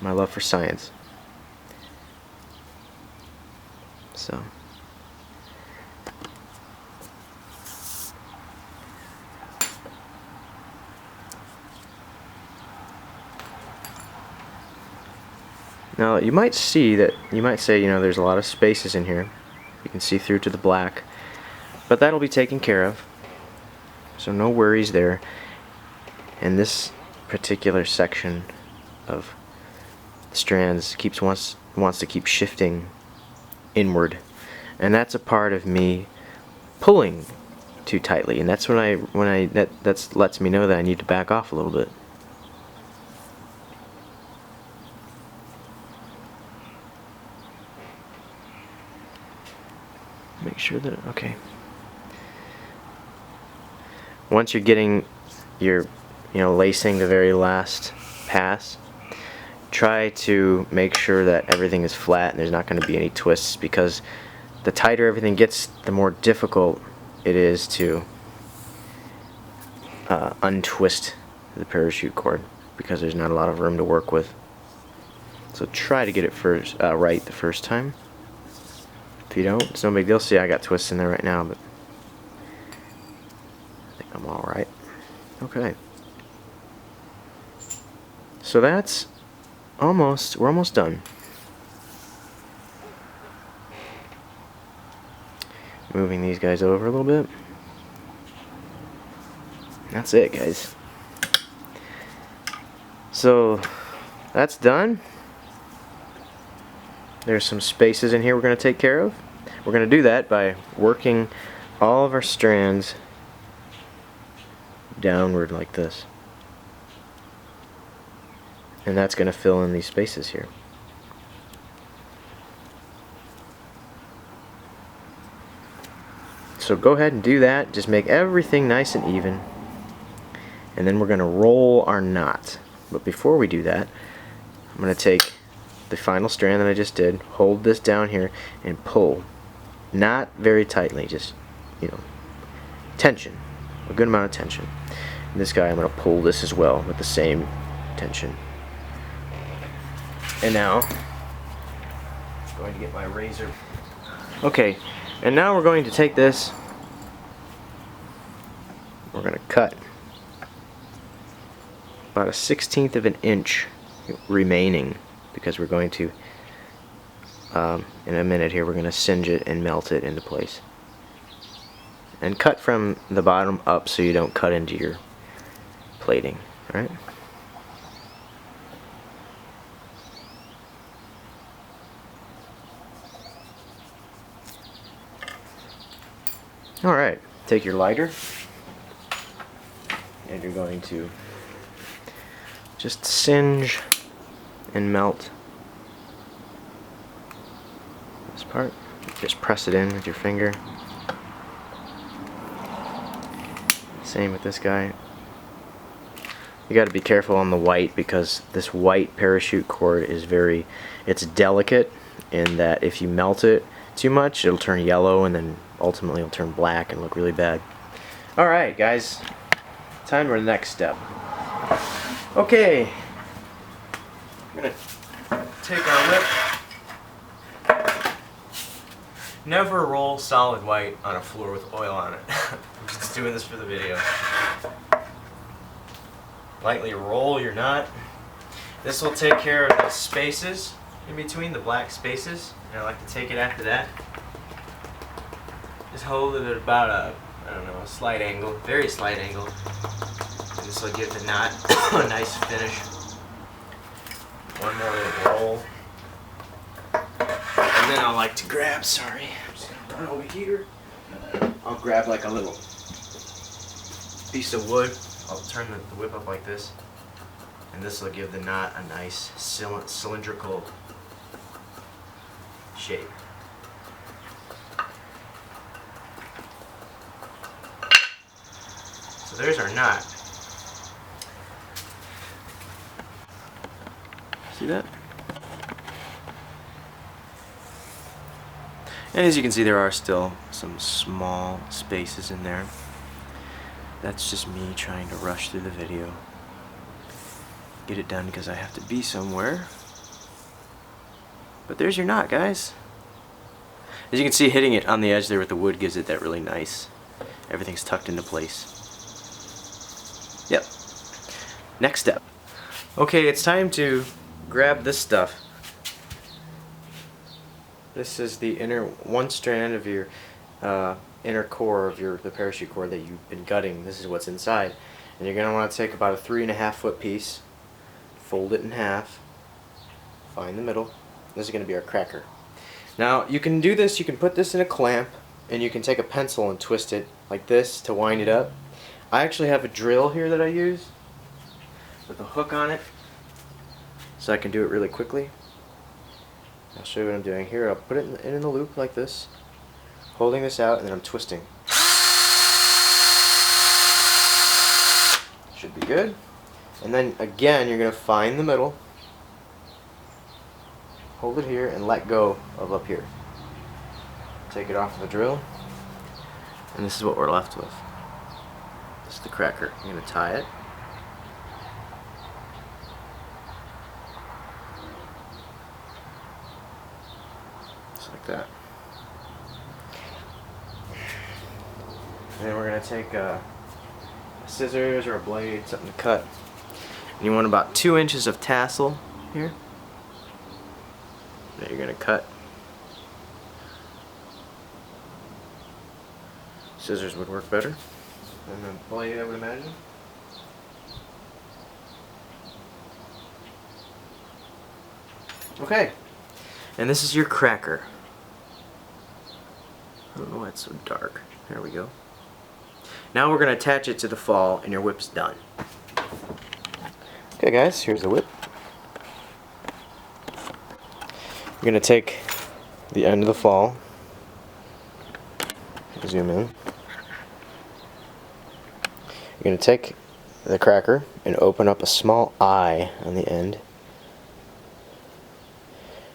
My love for science. So. Now you might say, you know, there's a lot of spaces in here. You can see through to the black. But that'll be taken care of. So no worries there. And this particular section of strands wants to keep shifting inward. And that's a part of me pulling too tightly. And that's that lets me know that I need to back off a little bit. Make sure that, okay. Once you're getting your, you know, lacing the very last pass, try to make sure that everything is flat and there's not going to be any twists, because the tighter everything gets, the more difficult it is to untwist the parachute cord, because there's not a lot of room to work with. So try to get it right the first time. If you don't, it's no big deal. See, I got twists in there right now, but I think I'm alright. Okay. So that's we're almost done. Moving these guys over a little bit. That's it, guys. So that's done. There's some spaces in here we're going to take care of. We're going to do that by working all of our strands downward like this. And that's going to fill in these spaces here. So go ahead and do that. Just make everything nice and even. And then we're going to roll our knot. But before we do that, I'm going to take the final strand that I just did, hold this down here, and pull. Not very tightly, just, you know, tension. A good amount of tension. And this guy, I'm going to pull this as well with the same tension. And now, I'm going to get my razor. Okay, and now we're going to take this, we're going to cut about 1/16 of an inch remaining, because we're going to, in a minute here, we're going to singe it and melt it into place. And cut from the bottom up so you don't cut into your plating, alright? Alright, take your lighter and you're going to just singe and melt this part. Just press it in with your finger. Same with this guy. You got to be careful on the white, because this white parachute cord is it's delicate, in that if you melt it too much, it'll turn yellow, and then ultimately it'll turn black and look really bad. Alright guys, time for the next step. Okay, I'm going to take our whip. Never roll solid white on a floor with oil on it. I'm just doing this for the video. Lightly roll your knot. This will take care of the spaces in between, the black spaces, and I like to take it after that. Just hold it at about a slight angle, very slight angle. And this will give the knot a nice finish. One more little roll. And then I like to grab, I'm just gonna run over here. I'll grab like a little piece of wood. I'll turn the whip up like this, and this will give the knot a nice cylindrical shape. So there's our knot. See that? And as you can see, there are still some small spaces in there. That's just me trying to rush through the video. Get it done because I have to be somewhere. But there's your knot, guys. As you can see, hitting it on the edge there with the wood gives it that really nice, everything's tucked into place. Yep. Next step. Okay, it's time to grab this stuff. This is the one strand of your inner core of the parachute cord that you've been gutting. This is what's inside, and you're going to want to take about a 3.5 foot piece, fold it in half, find the middle. This is going to be our cracker. Now you can do this, you can put this in a clamp, and you can take a pencil and twist it like this to wind it up. I actually have a drill here that I use with a hook on it, so I can do it really quickly. I'll show you what I'm doing here. I'll put it in the loop like this, holding this out, and then I'm twisting. Should be good. And then again, you're going to find the middle, hold it here, and let go of up here. Take it off the drill, and this is what we're left with. This is the cracker. I'm going to tie it. Like that. And then we're going to take scissors or a blade, something to cut. And you want about 2 inches of tassel here that you're going to cut. Scissors would work better than a blade, I would imagine. Okay, and this is your cracker. I don't know why it's so dark. There we go. Now we're going to attach it to the fall, and your whip's done. Okay guys, here's the whip. You're going to take the end of the fall, zoom in. You're going to take the cracker and open up a small eye on the end.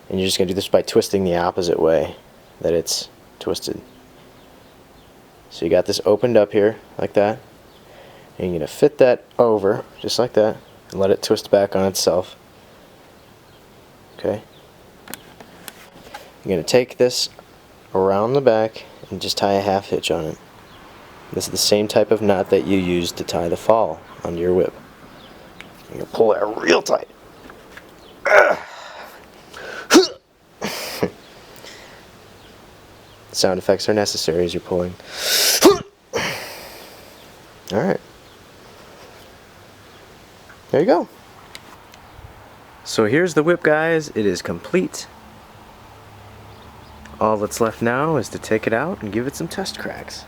And you're just going to do this by twisting the opposite way that it's twisted. So you got this opened up here like that, and you're going to fit that over just like that and let it twist back on itself. Okay. You're going to take this around the back and just tie a half hitch on it. This is the same type of knot that you used to tie the fall onto your whip. You're going to pull that real tight. Sound effects are necessary as you're pulling. Alright. There you go. So here's the whip, guys. It is complete. All that's left now is to take it out and give it some test cracks.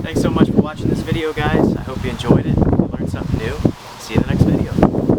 Thanks so much. watching this video, guys. I hope you enjoyed it. You learned something new. See you in the next video.